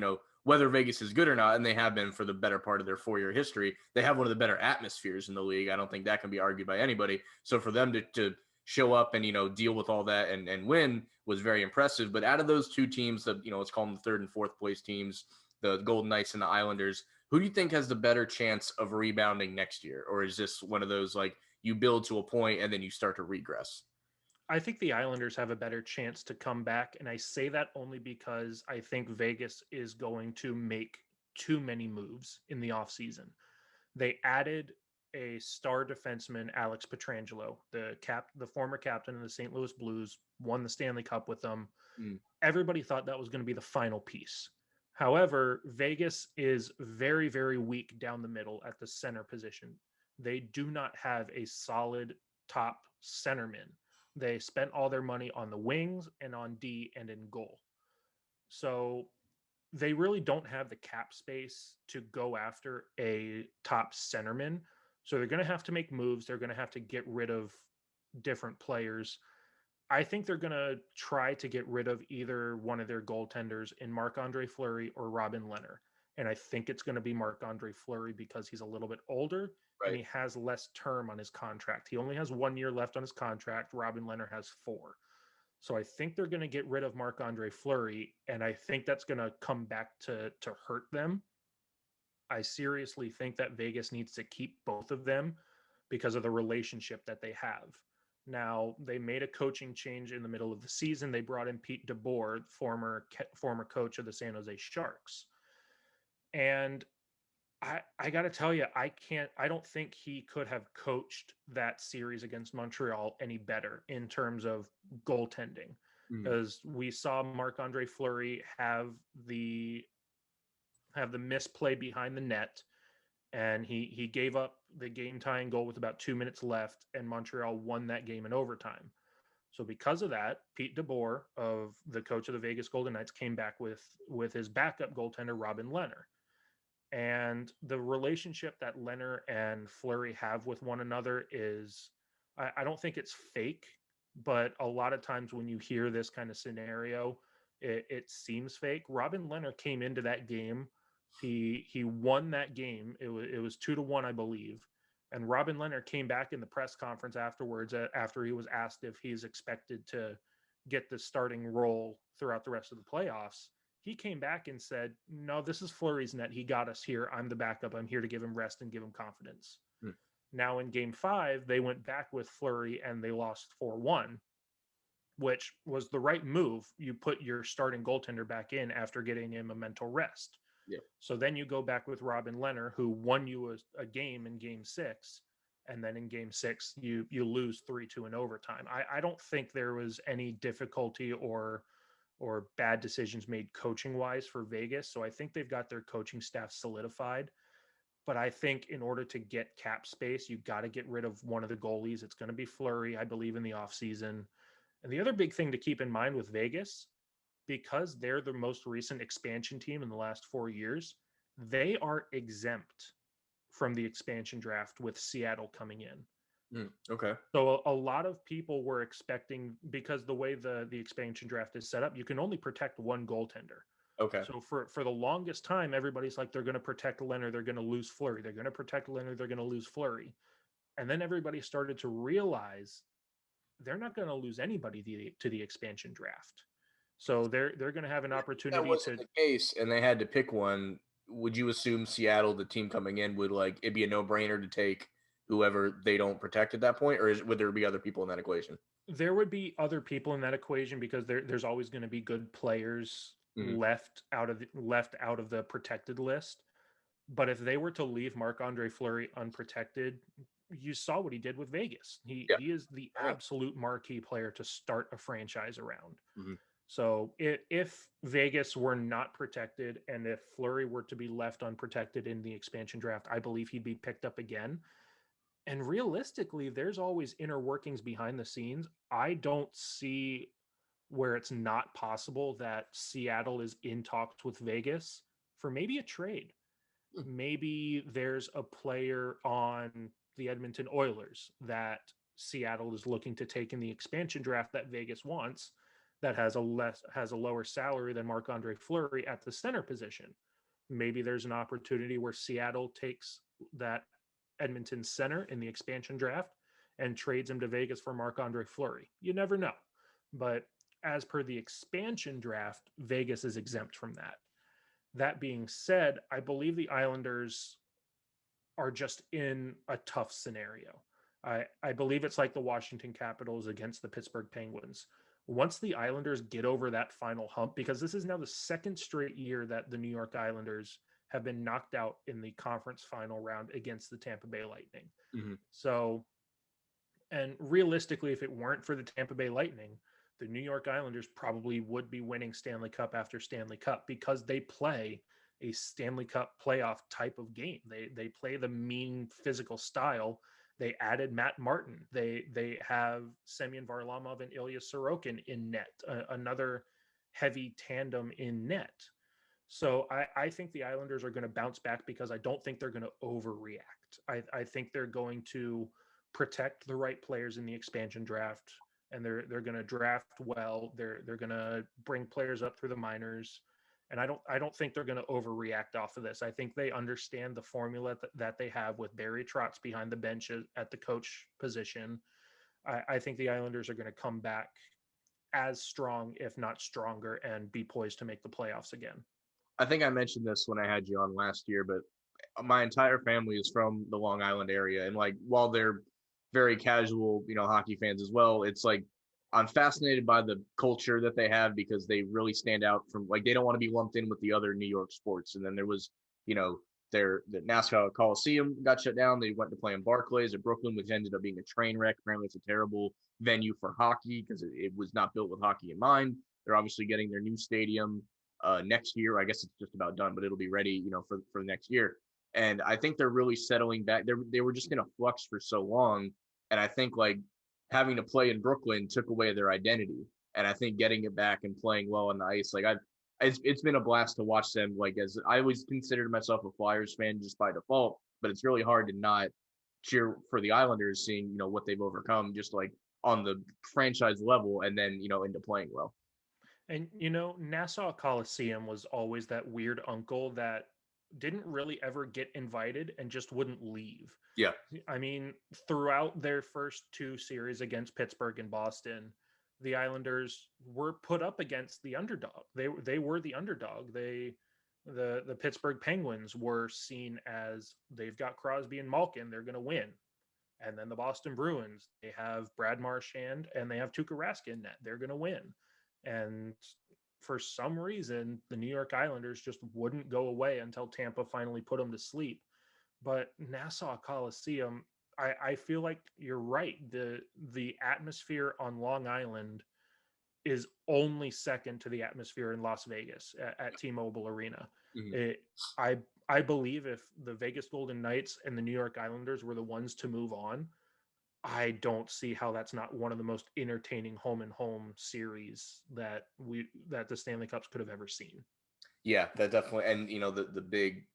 whether Vegas is good or not, and they have been for the better part of their 4-year history. They have one of the better atmospheres in the league. I don't think that can be argued by anybody. So for them to show up and, deal with all that and win was very impressive. But out of those two teams, let's call them the 3rd and 4th place teams, the Golden Knights and the Islanders, who do you think has the better chance of rebounding next year? Or is this one of those, like, you build to a point and then you start to regress? I think the Islanders have a better chance to come back, and I say that only because I think Vegas is going to make too many moves in the offseason. They added a star defenseman, Alex Pietrangelo, the former captain of the St. Louis Blues, won the Stanley Cup with them. Everybody thought that was going to be the final piece. However, Vegas is very, very weak down the middle at the center position. They do not have a solid top centerman. They spent all their money on the wings and on D and in goal. So they really don't have the cap space to go after a top centerman. So they're going to have to make moves. They're going to have to get rid of different players. I think they're going to try to get rid of either one of their goaltenders in Marc-Andre Fleury or Robin Lehner. And I think it's going to be Marc-Andre Fleury because he's a little bit older and Right. he has less term on his contract. He only has 1 year left on his contract. Robin Lehner has 4. So I think they're going to get rid of Marc-Andre Fleury, and I think that's going to come back to hurt them. I seriously think that Vegas needs to keep both of them because of the relationship that they have. Now, they made a coaching change in the middle of the season. They brought in Pete DeBoer, former coach of the San Jose Sharks. And I got to tell you, I don't think he could have coached that series against Montreal any better in terms of goaltending, because we saw Marc-Andre Fleury have the misplay behind the net, and he gave up the game tying goal with about 2 minutes left, and Montreal won that game in overtime. So because of that, Pete DeBoer, of the coach of the Vegas Golden Knights, came back with his backup goaltender Robin Lehner. And the relationship that Lehner and Fleury have with one another is, I don't think it's fake, but a lot of times when you hear this kind of scenario, it seems fake. Robin Lehner came into that game. He won that game. It was 2-1, I believe. And Robin Lehner came back in the press conference afterwards, after he was asked if he's expected to get the starting role throughout the rest of the playoffs. He came back and said, "No, this is Fleury's net. He got us here. I'm the backup. I'm here to give him rest and give him confidence." Now in game 5, they went back with Fleury and they lost 4-1, which was the right move. You put your starting goaltender back in after getting him a mental rest. Yeah. So then you go back with Robin Lehner, who won you a game in game 6. And then in game 6, you lose 3-2 in overtime. I don't think there was any difficulty or bad decisions made coaching wise for Vegas. So I think they've got their coaching staff solidified. But I think in order to get cap space, you've got to get rid of one of the goalies. It's going to be Fleury, I believe, in the offseason. And the other big thing to keep in mind with Vegas, because they're the most recent expansion team in the last 4 years, they are exempt from the expansion draft with Seattle coming in. Okay. So a lot of people were expecting, because the way the expansion draft is set up, you can only protect one goaltender. Okay. So for the longest time, everybody's like, they're going to protect Leonard, they're going to lose Fleury. They're going to protect Leonard, they're going to lose Fleury. And then everybody started to realize they're not going to lose anybody to the expansion draft. So they're going to have an opportunity. That wasn't the case, and they had to pick one. Would you assume Seattle, the team coming in, would like it'd be a no-brainer to take whoever they don't protect at that point, or would there be other people in that equation? There would be other people in that equation because there's always going to be good players left out of the protected list. But if they were to leave Marc-Andre Fleury unprotected, you saw what he did with Vegas. He is the absolute marquee player to start a franchise around. So if Vegas were not protected, and if Fleury were to be left unprotected in the expansion draft, I believe he'd be picked up again. And realistically, there's always inner workings behind the scenes. I don't see where it's not possible that Seattle is in talks with Vegas for maybe a trade. Maybe there's a player on the Edmonton Oilers that Seattle is looking to take in the expansion draft that Vegas wants, that has a lower salary than Marc-Andre Fleury at the center position. Maybe there's an opportunity where Seattle takes that Edmonton center in the expansion draft and trades him to Vegas for Marc-Andre Fleury. You never know. But as per the expansion draft, Vegas is exempt from that. That being said, I believe the Islanders are just in a tough scenario. I believe it's like the Washington Capitals against the Pittsburgh Penguins. Once the Islanders get over that final hump, because this is now the second straight year that the New York Islanders have been knocked out in the conference final round against the Tampa Bay Lightning. So, and realistically, if it weren't for the Tampa Bay Lightning, the New York Islanders probably would be winning Stanley Cup after Stanley Cup, because they play a Stanley Cup playoff type of game. They play the mean physical style. They added Matt Martin. They have Semyon Varlamov and Ilya Sorokin in net, another heavy tandem in net. So I think the Islanders are going to bounce back, because I don't think they're going to overreact. I think they're going to protect the right players in the expansion draft, and they're going to draft well. They're going to bring players up through the minors, and I don't think they're going to overreact off of this. I think they understand the formula that they have with Barry Trotz behind the bench at the coach position. I think the Islanders are going to come back as strong, if not stronger, and be poised to make the playoffs again. I think I mentioned this when I had you on last year, but my entire family is from the Long Island area, and like while they're very casual, hockey fans as well, it's like I'm fascinated by the culture that they have because they really stand out from like they don't want to be lumped in with the other New York sports. And then there was, the Nassau Coliseum got shut down. They went to play in Barclays at Brooklyn, which ended up being a train wreck. Apparently, it's a terrible venue for hockey because it was not built with hockey in mind. They're obviously getting their new stadium next year. I guess it's just about done, but it'll be ready, for next year. And I think they're really settling back. They were just in a flux for so long, and I think like having to play in Brooklyn took away their identity. And I think getting it back and playing well on the ice, like it's been a blast to watch them. Like as I always considered myself a Flyers fan just by default, but it's really hard to not cheer for the Islanders, seeing what they've overcome just like on the franchise level, and then into playing well. And Nassau Coliseum was always that weird uncle that didn't really ever get invited and just wouldn't leave. Yeah. I mean, throughout their first two series against Pittsburgh and Boston, the Islanders were put up against the underdog. They were the underdog. The Pittsburgh Penguins were seen as they've got Crosby and Malkin, they're going to win. And then the Boston Bruins, they have Brad Marchand and they have Tuukka Rask in net. They're going to win. And for some reason, the New York Islanders just wouldn't go away until Tampa finally put them to sleep. But Nassau Coliseum, I feel like you're right. The atmosphere on Long Island is only second to the atmosphere in Las Vegas at T-Mobile Arena. Mm-hmm. I believe if the Vegas Golden Knights and the New York Islanders were the ones to move on, I don't see how that's not one of the most entertaining home and home series that the Stanley Cups could have ever seen. Yeah, that definitely, and the big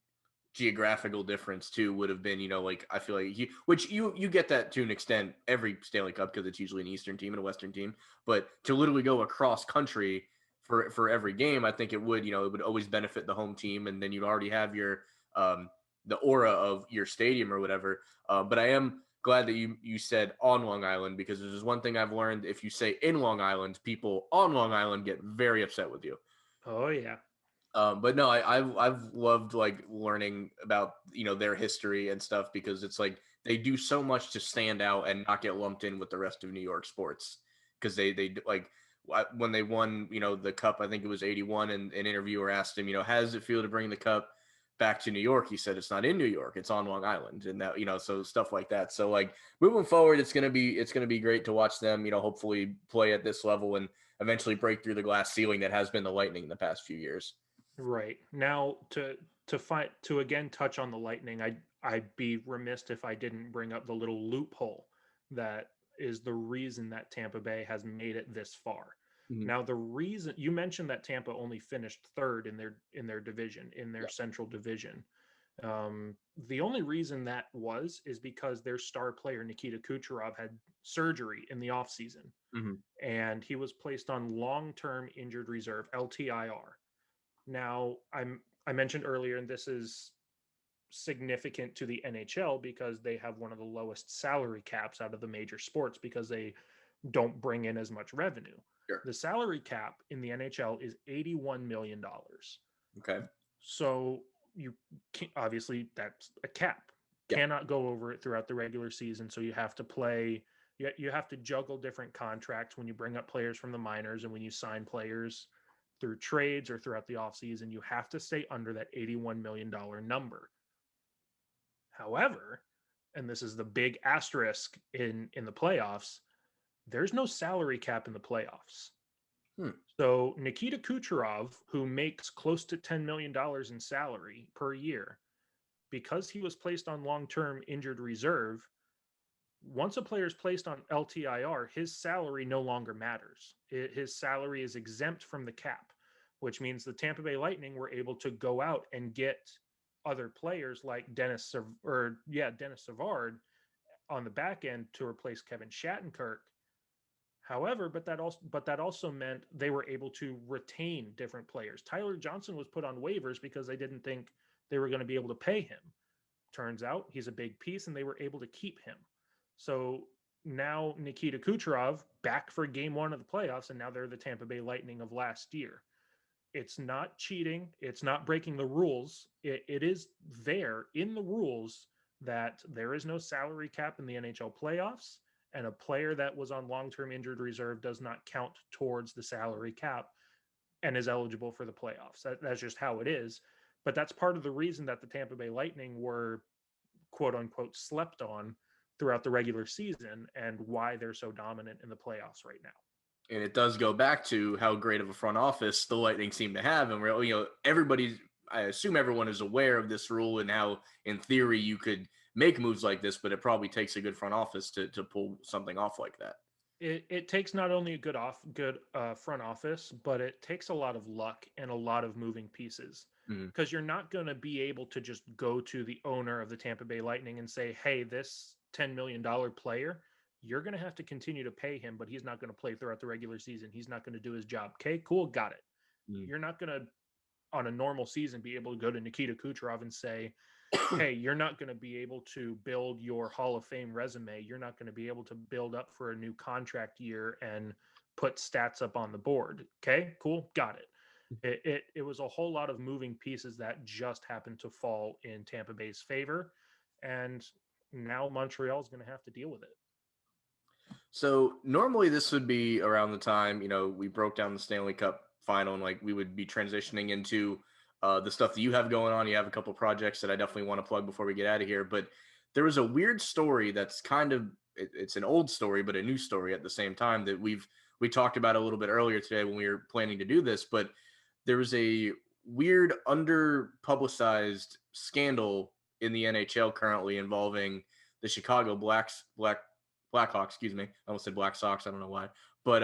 geographical difference too would have been, like I feel like you get that to an extent every Stanley Cup because it's usually an Eastern team and a Western team, but to literally go across country for every game, I think it would, it would always benefit the home team, and then you'd already have your the aura of your stadium or whatever. But I am glad that you said on Long Island, because there's one thing I've learned: if you say in Long Island, people on Long Island get very upset with you. Oh yeah. But no, I've loved like learning about their history and stuff, because it's like they do so much to stand out and not get lumped in with the rest of New York sports, because they like when they won the cup, I think it was 81, and an interviewer asked him, how does it feel to bring the cup back to New York? He said it's not in New York, it's on Long Island. And that so stuff like that. So like moving forward, it's gonna be great to watch them hopefully play at this level and eventually break through the glass ceiling that has been the Lightning in the past few years. Right. Now to again touch on the Lightning, I'd be remiss if I didn't bring up the little loophole that is the reason that Tampa Bay has made it this far. Mm-hmm. Now, the reason you mentioned that Tampa only finished third in their division, in their Central Division. The only reason that is because their star player Nikita Kucherov had surgery in the offseason. Mm-hmm. And he was placed on long-term injured reserve, LTIR. Now, I mentioned earlier, and this is significant to the NHL because they have one of the lowest salary caps out of the major sports because they don't bring in as much revenue. Sure. The salary cap in the NHL is $81 million. Okay. So you can't, obviously that's a cap. Yeah. Cannot go over it throughout the regular season. So you have to play, you have to juggle different contracts when you bring up players from the minors and when you sign players through trades or throughout the offseason. You have to stay under that $81 million number. However, and this is the big asterisk in the playoffs, there's no salary cap in the playoffs. So Nikita Kucherov, who makes close to $10 million in salary per year, because he was placed on long-term injured reserve, once a player is placed on LTIR, his salary no longer matters. His salary is exempt from the cap, which means the Tampa Bay Lightning were able to go out and get other players like Dennis Savard on the back end to replace Kevin Shattenkirk. However, but that also meant they were able to retain different players. Tyler Johnson was put on waivers because they didn't think they were going to be able to pay him. Turns out he's a big piece, and they were able to keep him. So now Nikita Kucherov back for game one of the playoffs, and now they're the Tampa Bay Lightning of last year. It's not cheating. It's not breaking the rules. It is there in the rules that there is no salary cap in the NHL playoffs, and a player that was on long-term injured reserve does not count towards the salary cap and is eligible for the playoffs. That's just how it is. But that's part of the reason that the Tampa Bay Lightning were quote unquote slept on throughout the regular season and why they're so dominant in the playoffs right now. And it does go back to how great of a front office the Lightning seem to have. And everybody's, I assume everyone is aware of this rule and how, in theory, you could make moves like this, but it probably takes a good front office to pull something off like that. It takes not only a good front office, but it takes a lot of luck and a lot of moving pieces, because you're not going to be able to just go to the owner of the Tampa Bay Lightning and say, hey, this $10 million player, you're going to have to continue to pay him, but he's not going to play throughout the regular season. He's not going to do his job. Okay, cool. Got it. You're not going to, on a normal season, be able to go to Nikita Kucherov and say, hey, you're not going to be able to build your Hall of Fame resume. You're not going to be able to build up for a new contract year and put stats up on the board. Okay, cool. Got it. It was a whole lot of moving pieces that just happened to fall in Tampa Bay's favor. And now Montreal is going to have to deal with it. So normally this would be around the time, we broke down the Stanley Cup final, and we would be transitioning into the stuff that you have going on. You have a couple projects that I definitely want to plug before we get out of here. But there was a weird story that's it's an old story, but a new story at the same time that we talked about a little bit earlier today when we were planning to do this. But there was a weird under-publicized scandal in the NHL currently involving the Chicago Blackhawks, excuse me. I almost said Black Sox. I don't know why. But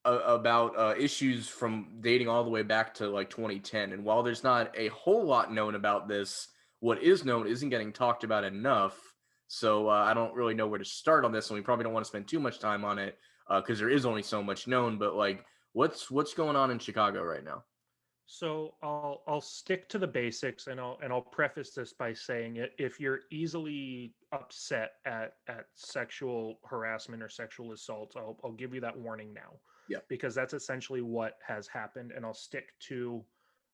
about issues from dating all the way back to 2010. And while there's not a whole lot known about this, what is known isn't getting talked about enough. So I don't really know where to start on this, and we probably don't want to spend too much time on it because there is only so much known. But what's going on in Chicago right now? So I'll stick to the basics, and I'll preface this by saying if you're easily upset at sexual harassment or sexual assault, I'll give you that warning now. Yeah. Because that's essentially what has happened, and I'll stick to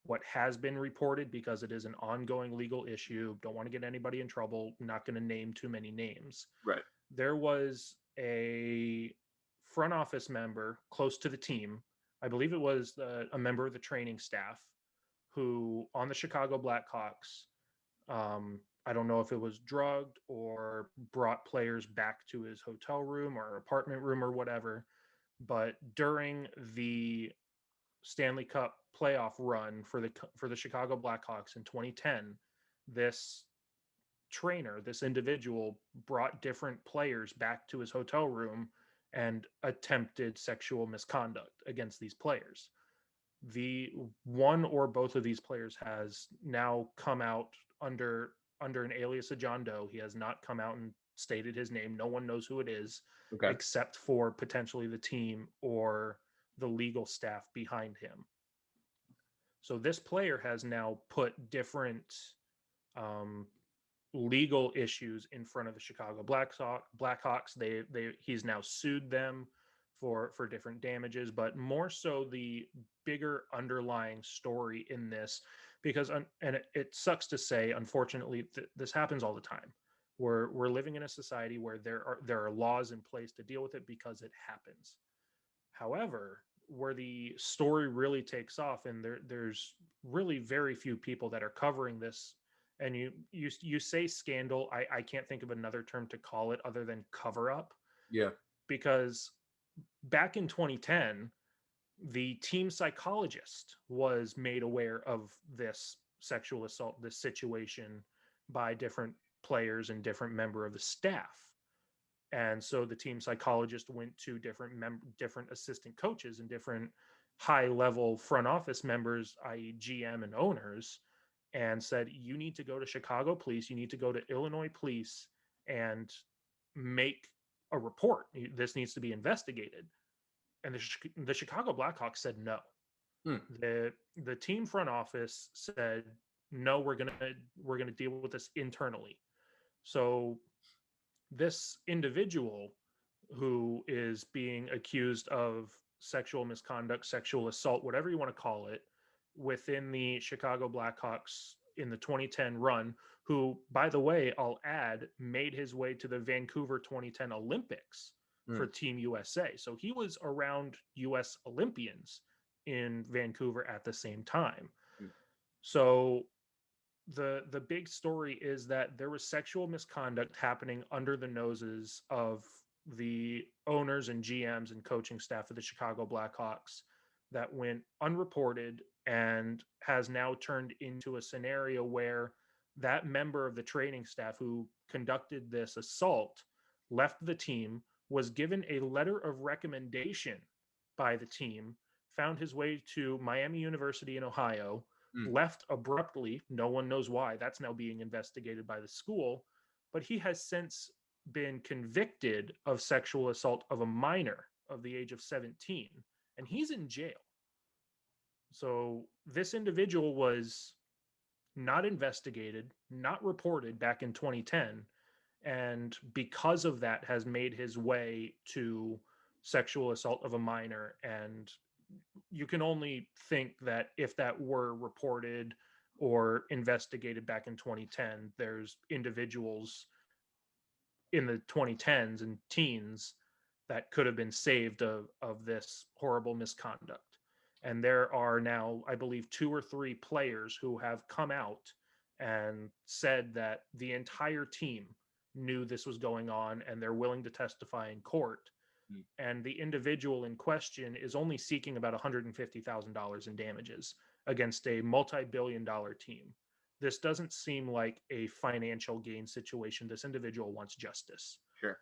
what has been reported because it is an ongoing legal issue. Don't want to get anybody in trouble. Not going to name too many names. Right. There was a front office member close to the team. I believe it was a member of the training staff who, on the Chicago Blackhawks, I don't know if it was drugged or brought players back to his hotel room or apartment room or whatever. But during the Stanley Cup playoff run for the Chicago Blackhawks in 2010, this trainer, this individual, brought different players back to his hotel room and attempted sexual misconduct against these players. The one or both of these players has now come out under an alias of John Doe. He has not come out and stated his name. No one knows who it is, except for potentially the team or the legal staff behind him. So this player has now put different legal issues in front of the Chicago Blackhawks. He's now sued them for different damages, but more so the bigger underlying story in this, because it sucks to say, unfortunately, this happens all the time. We're living in a society where there are laws in place to deal with it because it happens. However, where the story really takes off, and there's really very few people that are covering this, and you say scandal, I can't think of another term to call it other than cover up. Yeah. Because back in 2010, the team psychologist was made aware of this sexual assault, this situation, by different players and different member of the staff. And so the team psychologist went to different assistant coaches and different high-level front office members, i.e. GM and owners, and said, you need to go to Chicago police, you need to go to Illinois police and make a report. This needs to be investigated. And the Chicago Blackhawks said no. The team front office said no. We're gonna deal with this internally. So this individual who is being accused of sexual misconduct, sexual assault, whatever you want to call it, within the Chicago Blackhawks in the 2010 run, who, by the way, I'll add, made his way to the Vancouver 2010 Olympics for Team USA. So he was around US Olympians in Vancouver at the same time. So the big story is that there was sexual misconduct happening under the noses of the owners and GMs and coaching staff of the Chicago Blackhawks that went unreported and has now turned into a scenario where that member of the training staff who conducted this assault left the team, was given a letter of recommendation by the team, found his way to Miami University in Ohio, left abruptly. No one knows why. That's now being investigated by the school. But he has since been convicted of sexual assault of a minor of the age of 17, and he's in jail. So this individual was not investigated, not reported back in 2010, and because of that has made his way to sexual assault of a minor. And you can only think that if that were reported or investigated back in 2010, there's individuals in the 2010s and teens that could have been saved of this horrible misconduct. And there are now, I believe, 2 or 3 players who have come out and said that the entire team knew this was going on and they're willing to testify in court. And the individual in question is only seeking about $150,000 in damages against a multi-billion-dollar team. This doesn't seem like a financial gain situation. This individual wants justice. Sure.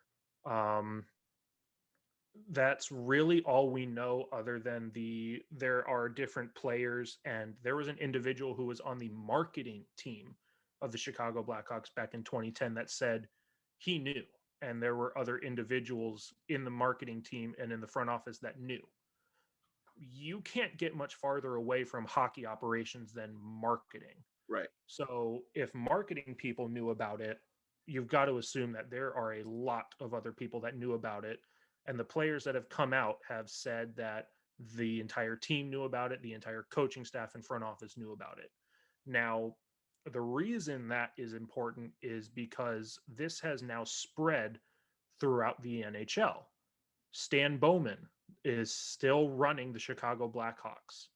That's really all we know, other than there are different players, and there was an individual who was on the marketing team of the Chicago Blackhawks back in 2010 that said he knew. And there were other individuals in the marketing team and in the front office that knew. You can't get much farther away from hockey operations than marketing. Right. So if marketing people knew about it, you've got to assume that there are a lot of other people that knew about it. And the players that have come out have said that the entire team knew about it. The entire coaching staff and front office knew about it. Now, the reason that is important is because this has now spread throughout the NHL. Stan Bowman is still running the Chicago Blackhawks.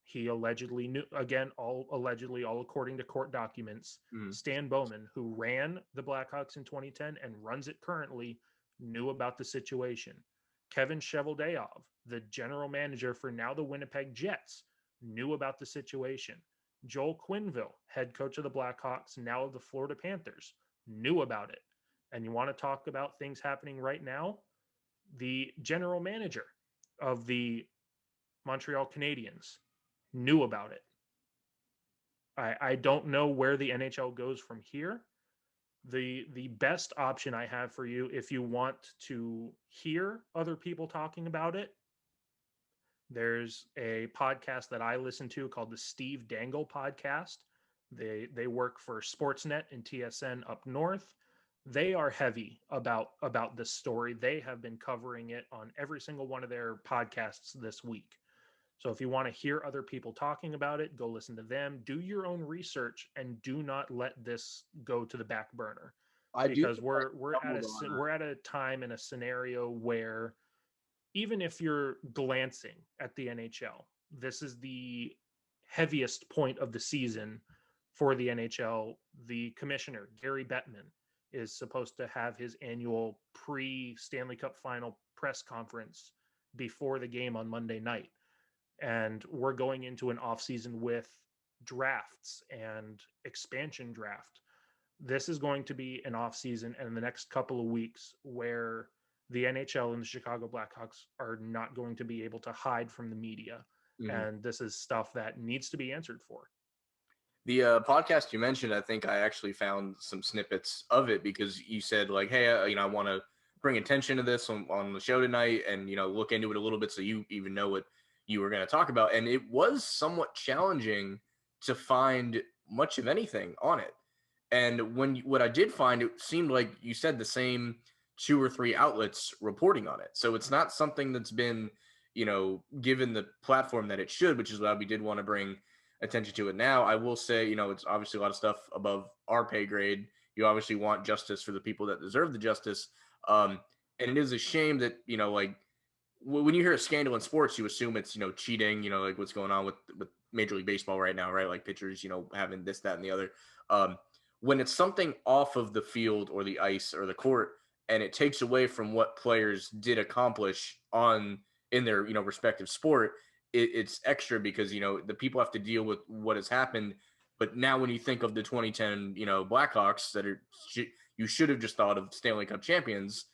He allegedly knew, again, all according to court documents, Stan Bowman, who ran the Blackhawks in 2010 and runs it currently, knew about the situation. Kevin Cheveldayoff, the general manager for now the Winnipeg Jets, knew about the situation. Joel Quenneville, head coach of the Blackhawks, now of the Florida Panthers, knew about it. And you want to talk about things happening right now? The general manager of the Monteral Canadians knew about it. I don't know where the NHL goes from here. The best option I have for you, if you want to hear other people talking about it, there's a podcast that I listen to called the Steve Dangle podcast. They work for Sportsnet and TSN up north. They are heavy about this story. They have been covering it on every single one of their podcasts this week. So if you want to hear other people talking about it, go listen to them. Do your own research and do not let this go to the back burner. Because we're at a time in a scenario where even if you're glancing at the NHL, this is the heaviest point of the season for the NHL. The commissioner, Gary Bettman, is supposed to have his annual pre-Stanley Cup final press conference before the game on Monday night. And we're going into an offseason with drafts and expansion draft. This is going to be an offseason and in the next couple of weeks where the NHL and the Chicago Blackhawks are not going to be able to hide from the media. And this is stuff that needs to be answered for. The podcast you mentioned, I think I actually found some snippets of it because you said like, hey, I want to bring attention to this on the show tonight and, look into it a little bit so you even know what you were going to talk about. And it was somewhat challenging to find much of anything on it. And what I did find, it seemed like you said the same 2 or 3 outlets reporting on it. So it's not something that's been, given the platform that it should, which is why we did want to bring attention to it now. I will say, it's obviously a lot of stuff above our pay grade. You obviously want justice for the people that deserve the justice. And it is a shame that, like when you hear a scandal in sports, you assume it's, cheating, like what's going on with Major League Baseball right now, right? Like pitchers, having this, that, and the other. When it's something off of the field or the ice or the court, and it takes away from what players did accomplish in their, respective sport, it's extra because, the people have to deal with what has happened. But now when you think of the 2010, Blackhawks you should have just thought of Stanley Cup champions,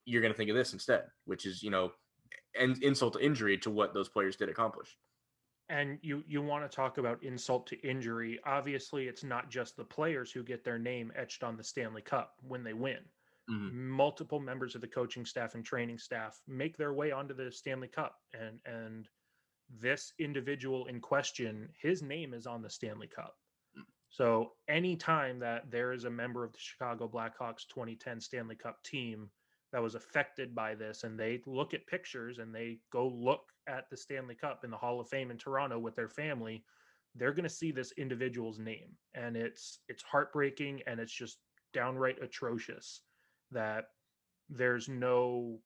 you're going to think of this instead, which is, and insult to injury to what those players did accomplish. And you want to talk about insult to injury. Obviously, it's not just the players who get their name etched on the Stanley Cup when they win. Mm-hmm. Multiple members of the coaching staff and training staff make their way onto the Stanley Cup. And this individual in question, his name is on the Stanley Cup. So anytime that there is a member of the Chicago Blackhawks 2010 Stanley Cup team that was affected by this, and they look at pictures and they go look at the Stanley Cup in the Hall of Fame in Toronto with their family, they're going to see this individual's name. And it's heartbreaking, and it's just downright atrocious that there's no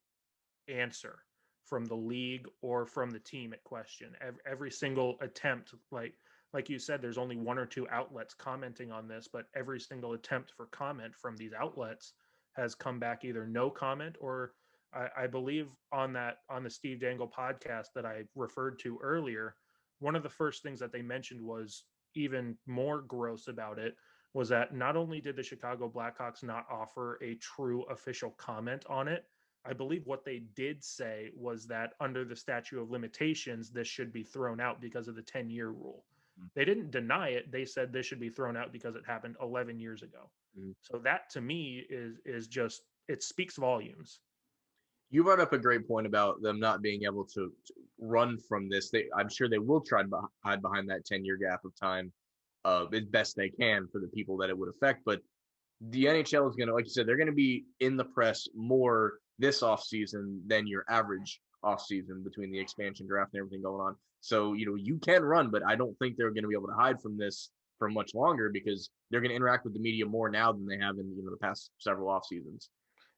answer from the league or from the team at question. Every single attempt, like you said, there's only 1 or 2 outlets commenting on this, but every single attempt for comment from these outlets has come back either no comment, or I believe on the Steve Dangle podcast that I referred to earlier, one of the first things that they mentioned was even more gross about it was that not only did the Chicago Blackhawks not offer a true official comment on it, I believe what they did say was that under the statute of limitations, this should be thrown out because of the 10-year rule. They didn't deny it. They said this should be thrown out because it happened 11 years ago. Mm-hmm. So that to me is just, it speaks volumes. You brought up a great point about them not being able to run from this. I'm sure they will try to hide behind that 10-year gap of time as best they can for the people that it would affect. But the NHL is going to, like you said, they're going to be in the press more this offseason than your average offseason between the expansion draft and everything going on. So, you can run, but I don't think they're going to be able to hide from this for much longer because they're going to interact with the media more now than they have in, the past several off seasons.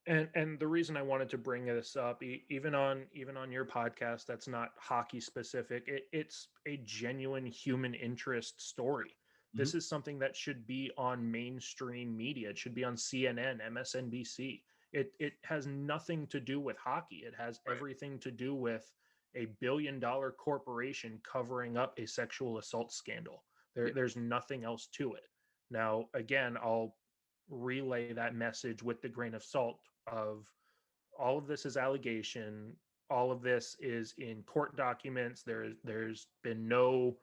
And the reason I wanted to bring this up, even on your podcast, that's not hockey specific. It's a genuine human interest story. Mm-hmm. This is something that should be on mainstream media. It should be on CNN, MSNBC. It has nothing to do with hockey. It has everything to do with a billion-dollar corporation covering up a sexual assault scandal. There's nothing else to it. Now, again, I'll relay that message with the grain of salt of all of this is allegation. All of this is in court documents. There's been no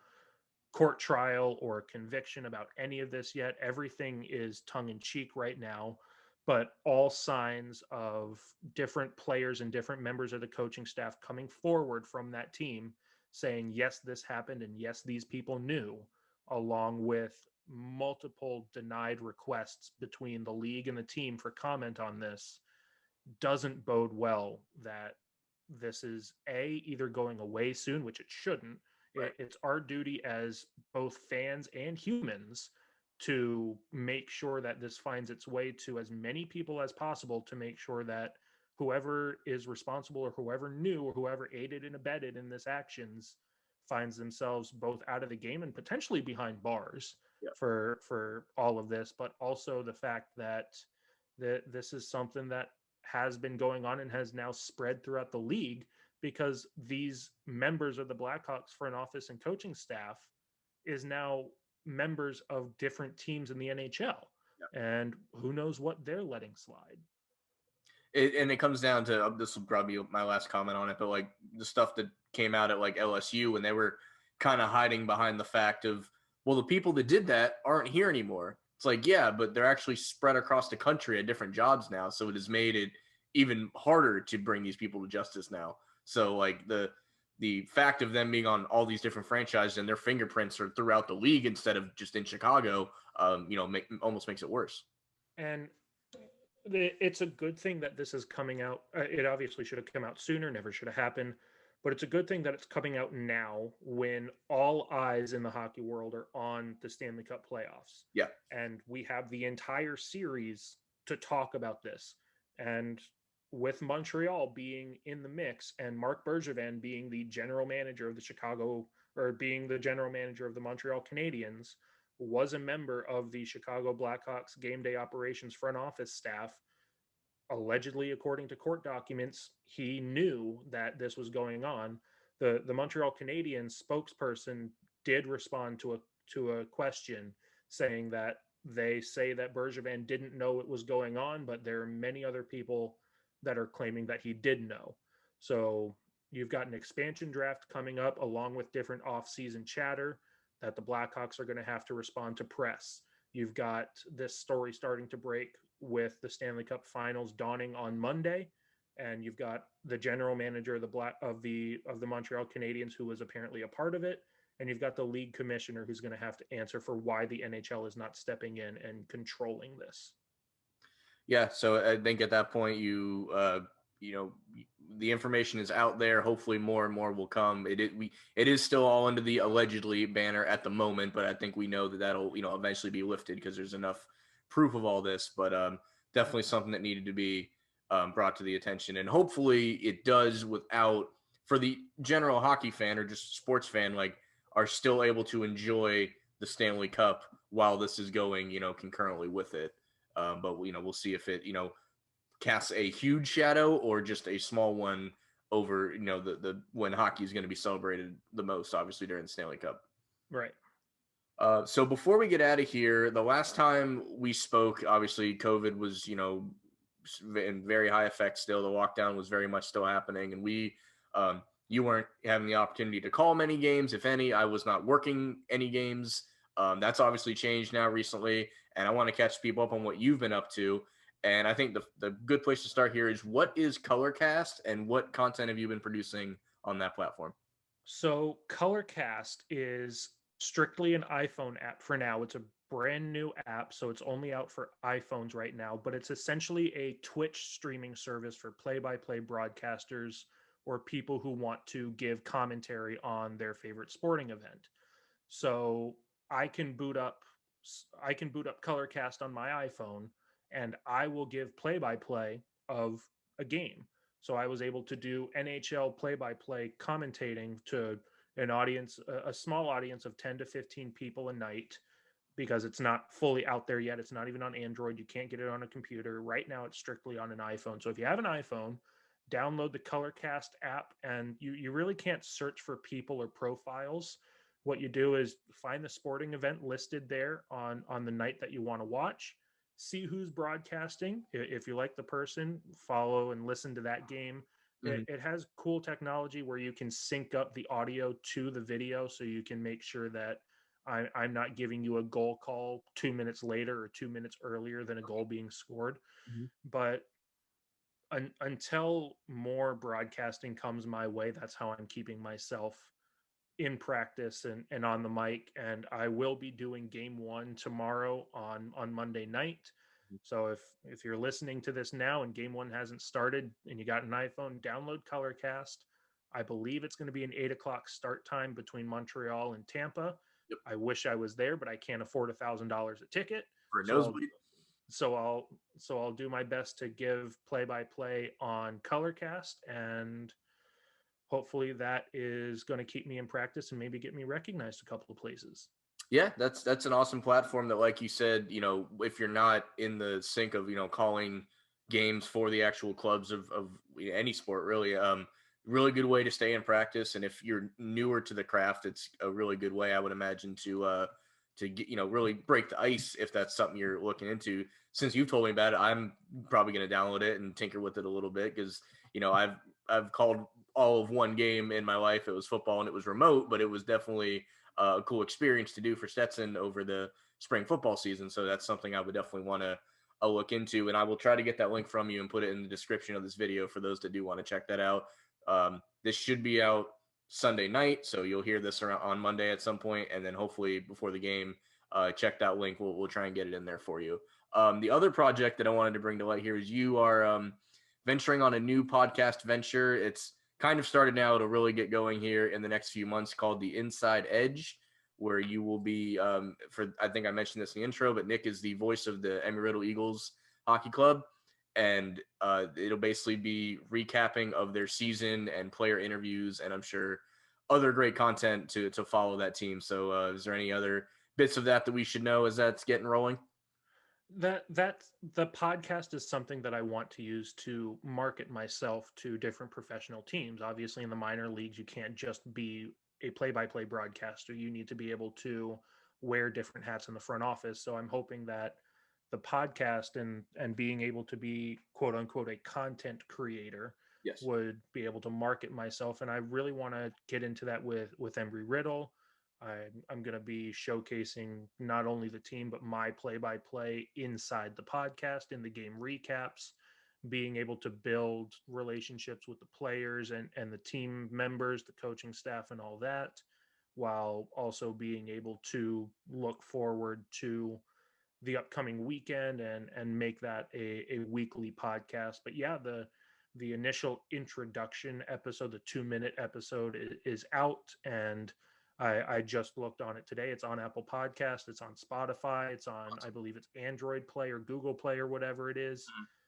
court trial or conviction about any of this yet. Everything is tongue-in-cheek right now, but all signs of different players and different members of the coaching staff coming forward from that team saying, yes, this happened, and yes, these people knew, along with multiple denied requests between the league and the team for comment on this, doesn't bode well that this is either going away soon, which it shouldn't. Right. It's our duty as both fans and humans to make sure that this finds its way to as many people as possible, to make sure that whoever is responsible or whoever knew or whoever aided and abetted in this actions finds themselves both out of the game and potentially behind bars for all of this, but also the fact that this is something that has been going on and has now spread throughout the league because these members of the Blackhawks front office and coaching staff is now members of different teams in the NHL. And who knows what they're letting slide. And it comes down to, this will probably be my last comment on it, but like the stuff that came out at like LSU when they were kind of hiding behind the fact of, well, the people that did that aren't here anymore. It's like, yeah, but they're actually spread across the country at different jobs now. So it has made it even harder to bring these people to justice now. So like the fact of them being on all these different franchises and their fingerprints are throughout the league instead of just in Chicago, almost makes it worse. And it's a good thing that this is coming out. It obviously should have come out sooner, never should have happened. But it's a good thing that it's coming out now when all eyes in the hockey world are on the Stanley Cup playoffs. Yeah. And we have the entire series to talk about this. And with Montreal being in the mix and Marc Bergevin being the general manager of the general manager of the Montreal Canadiens, was a member of the Chicago Blackhawks game day operations front office staff. Allegedly, according to court documents, he knew that this was going on. The Montreal Canadiens spokesperson did respond to a question saying that they say that Bergevin didn't know it was going on, but there are many other people that are claiming that he did know. So you've got an expansion draft coming up along with different off-season chatter that the Blackhawks are going to have to respond to press. You've got this story starting to break with the Stanley Cup Finals dawning on Monday, and you've got the general manager of the Montreal Canadiens who was apparently a part of it, and you've got the league commissioner who's going to have to answer for why the NHL is not stepping in and controlling this. Yeah, so I think at that point the information is out there. Hopefully more and more will come. It is still all under the allegedly banner at the moment, but I think we know that that'll eventually be lifted because there's enough proof of all this. But definitely something that needed to be brought to the attention, and hopefully it does without, for the general hockey fan or just sports fan, like, are still able to enjoy the Stanley Cup while this is going concurrently with it. But we'll see if it casts a huge shadow or just a small one over the when hockey is going to be celebrated the most, obviously during the Stanley Cup. Right. So before we get out of here, the last time we spoke, obviously COVID was in very high effect still. The lockdown was very much still happening, and you weren't having the opportunity to call many games, if any. I was not working any games. That's obviously changed now recently, and I want to catch people up on what you've been up to. And I think the good place to start here is, what is Colorcast and what content have you been producing on that platform? So Colorcast is strictly an iPhone app for now. It's a brand new app, so it's only out for iPhones right now, but it's essentially a Twitch streaming service for play-by-play broadcasters or people who want to give commentary on their favorite sporting event. So I can boot up Colorcast on my iPhone, and I will give play-by-play of a game. So I was able to do NHL play-by-play commentating to an audience, a small audience of 10 to 15 people a night, because it's not fully out there yet. It's not even on Android. You can't get it on a computer. Right now, it's strictly on an iPhone. So if you have an iPhone, download the Colorcast app, and you really can't search for people or profiles. What you do is find the sporting event listed there on the night that you want to watch, see who's broadcasting. If you like the person, follow and listen to that game. Mm-hmm. It has cool technology where you can sync up the audio to the video, so you can make sure that I'm not giving you a goal call 2 minutes later or 2 minutes earlier than a goal being scored. Mm-hmm. But until more broadcasting comes my way, that's how I'm keeping myself in practice and on the mic. And I will be doing game one tomorrow on Monday night. So if you're listening to this now and game one hasn't started and you got an iPhone, download Colorcast. I believe it's going to be an 8:00 start time between Montreal and Tampa. Yep. I wish I was there, but I can't afford $1,000 a ticket for a nosebleed. So I'll do my best to give play-by-play on Colorcast, and hopefully that is going to keep me in practice and maybe get me recognized a couple of places. Yeah, that's an awesome platform that, like you said, if you're not in the sync of, calling games for the actual clubs of any sport, really, really good way to stay in practice. And if you're newer to the craft, it's a really good way, I would imagine, to get, really break the ice if that's something you're looking into. Since you've told me about it, I'm probably going to download it and tinker with it a little bit, because, I've called all of one game in my life. It was football and it was remote, but it was definitely a cool experience to do for Stetson over the spring football season. So that's something I would definitely want to look into, and I will try to get that link from you and put it in the description of this video for those that do want to check that out. This should be out Sunday night, so you'll hear this around on Monday at some point, and then hopefully before the game, check that link. We'll try and get it in there for you. The other project that I wanted to bring to light here is you are venturing on a new podcast venture. It's kind of started now to really get going here in the next few months, called The Inside Edge, where you will be I think I mentioned this in the intro, but Nick is the voice of the Embry Riddle Eagles Hockey Club, and it'll basically be recapping of their season and player interviews, and I'm sure other great content to follow that team. So is there any other bits of that we should know as that's getting rolling? That the podcast is something that I want to use to market myself to different professional teams. Obviously, in the minor leagues, you can't just be a play-by-play broadcaster. You need to be able to wear different hats in the front office. So I'm hoping that the podcast and being able to be quote unquote a content creator would be able to market myself. And I really want to get into that with Embry Riddle. I'm going to be showcasing not only the team, but my play-by-play inside the podcast, in the game recaps, being able to build relationships with the players and the team members, the coaching staff, and all that, while also being able to look forward to the upcoming weekend and make that a weekly podcast. But yeah, the initial introduction episode, the 2-minute episode is out, and I just looked on it today. It's on Apple Podcast. It's on Spotify. It's on, I believe it's Android Play or Google Play or whatever it is.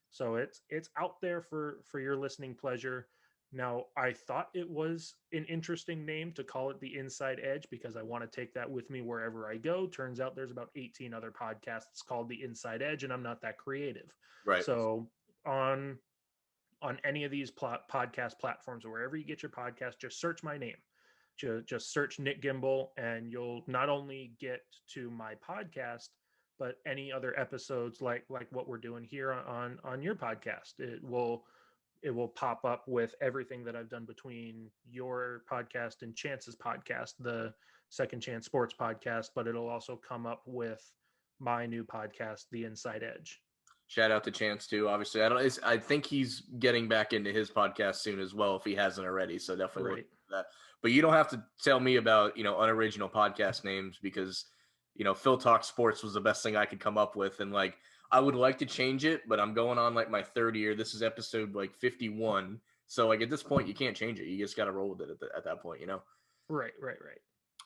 So it's out there for your listening pleasure. Now, I thought it was an interesting name to call it The Inside Edge, because I want to take that with me wherever I go. Turns out there's about 18 other podcasts called The Inside Edge, and I'm not that creative. Right. So on any of these podcast platforms or wherever you get your podcast, just search my name. Just search Nick Gimble, and you'll not only get to my podcast, but any other episodes like what we're doing here on your podcast. It will pop up with everything that I've done between your podcast and Chance's podcast, the Second Chance Sports podcast, but it'll also come up with my new podcast, The Inside Edge. Shout out to Chance too. Obviously, I think he's getting back into his podcast soon as well, if he hasn't already. So definitely look at that. But you don't have to tell me about unoriginal podcast names, because Phil Talk Sports was the best thing I could come up with, and like I would like to change it, but I'm going on like my third year. This is episode like 51, so like at this point you can't change it. You just got to roll with it at that point, Right.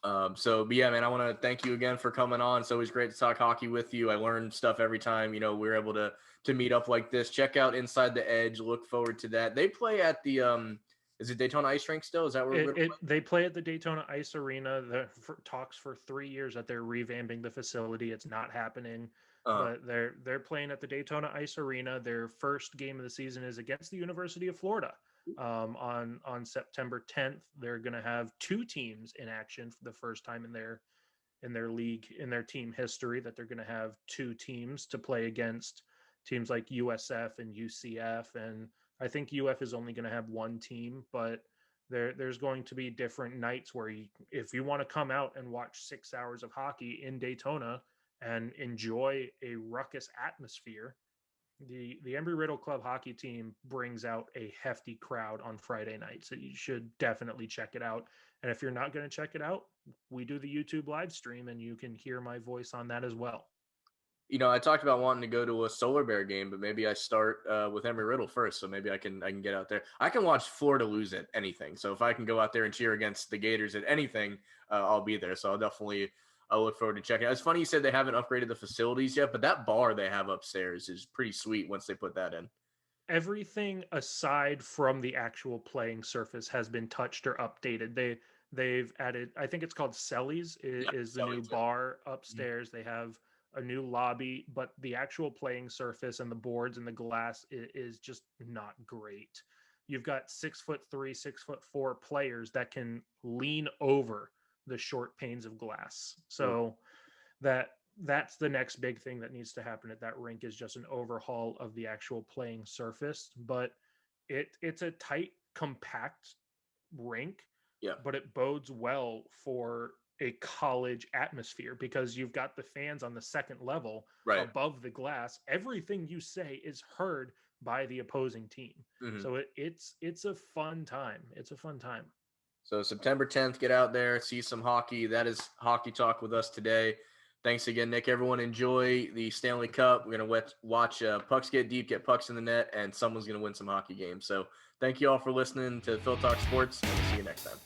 But yeah, man, I want to thank you again for coming on. It's always great to talk hockey with you. I learn stuff every time, we're able to meet up like this. Check out Inside the Edge. Look forward to that. They play at the, is it Daytona Ice Rink still? Is that where they play at the Daytona Ice Arena? The talks for 3 years that they're revamping the facility. It's not happening, but they're playing at the Daytona Ice Arena. Their first game of the season is against the University of Florida. On September 10th, they're going to have 2 teams in action for the first time in their league, in their team history, that they're going to have 2 teams to play against, teams like USF and UCF, and I think UF is only going to have 1 team, but there's going to be different nights where if you want to come out and watch 6 hours of hockey in Daytona and enjoy a ruckus atmosphere, the Embry Riddle Club hockey team brings out a hefty crowd on Friday night. So you should definitely check it out. And if you're not going to check it out, we do the YouTube live stream, and you can hear my voice on that as well. I talked about wanting to go to a Solar Bear game, but maybe I start with Embry Riddle first, so maybe I can get out there. I can watch Florida lose at anything, so if I can go out there and cheer against the Gators at anything, I'll be there. So I'll look forward to checking it. It's funny you said they haven't upgraded the facilities yet, but that bar they have upstairs is pretty sweet once they put that in. Everything aside from the actual playing surface has been touched or updated. They've added, I think it's called Sellies is the new bar upstairs. Mm-hmm. They have a new lobby, but the actual playing surface and the boards and the glass is just not great. You've got 6'3", 6'4" players that can lean over the short panes of glass. So that's the next big thing that needs to happen at that rink, is just an overhaul of the actual playing surface. But it's a tight, compact rink, but it bodes well for a college atmosphere because you've got the fans on the second level Right. above the glass. Everything you say is heard by the opposing team. Mm-hmm. So it's a fun time. It's a fun time. So September 10th, get out there, see some hockey. That is Hockey Talk with us today. Thanks again, Nick. Everyone enjoy the Stanley Cup. We're going to watch pucks get deep, get pucks in the net, and someone's going to win some hockey games. So thank you all for listening to Phil Talk Sports, and we'll see you next time.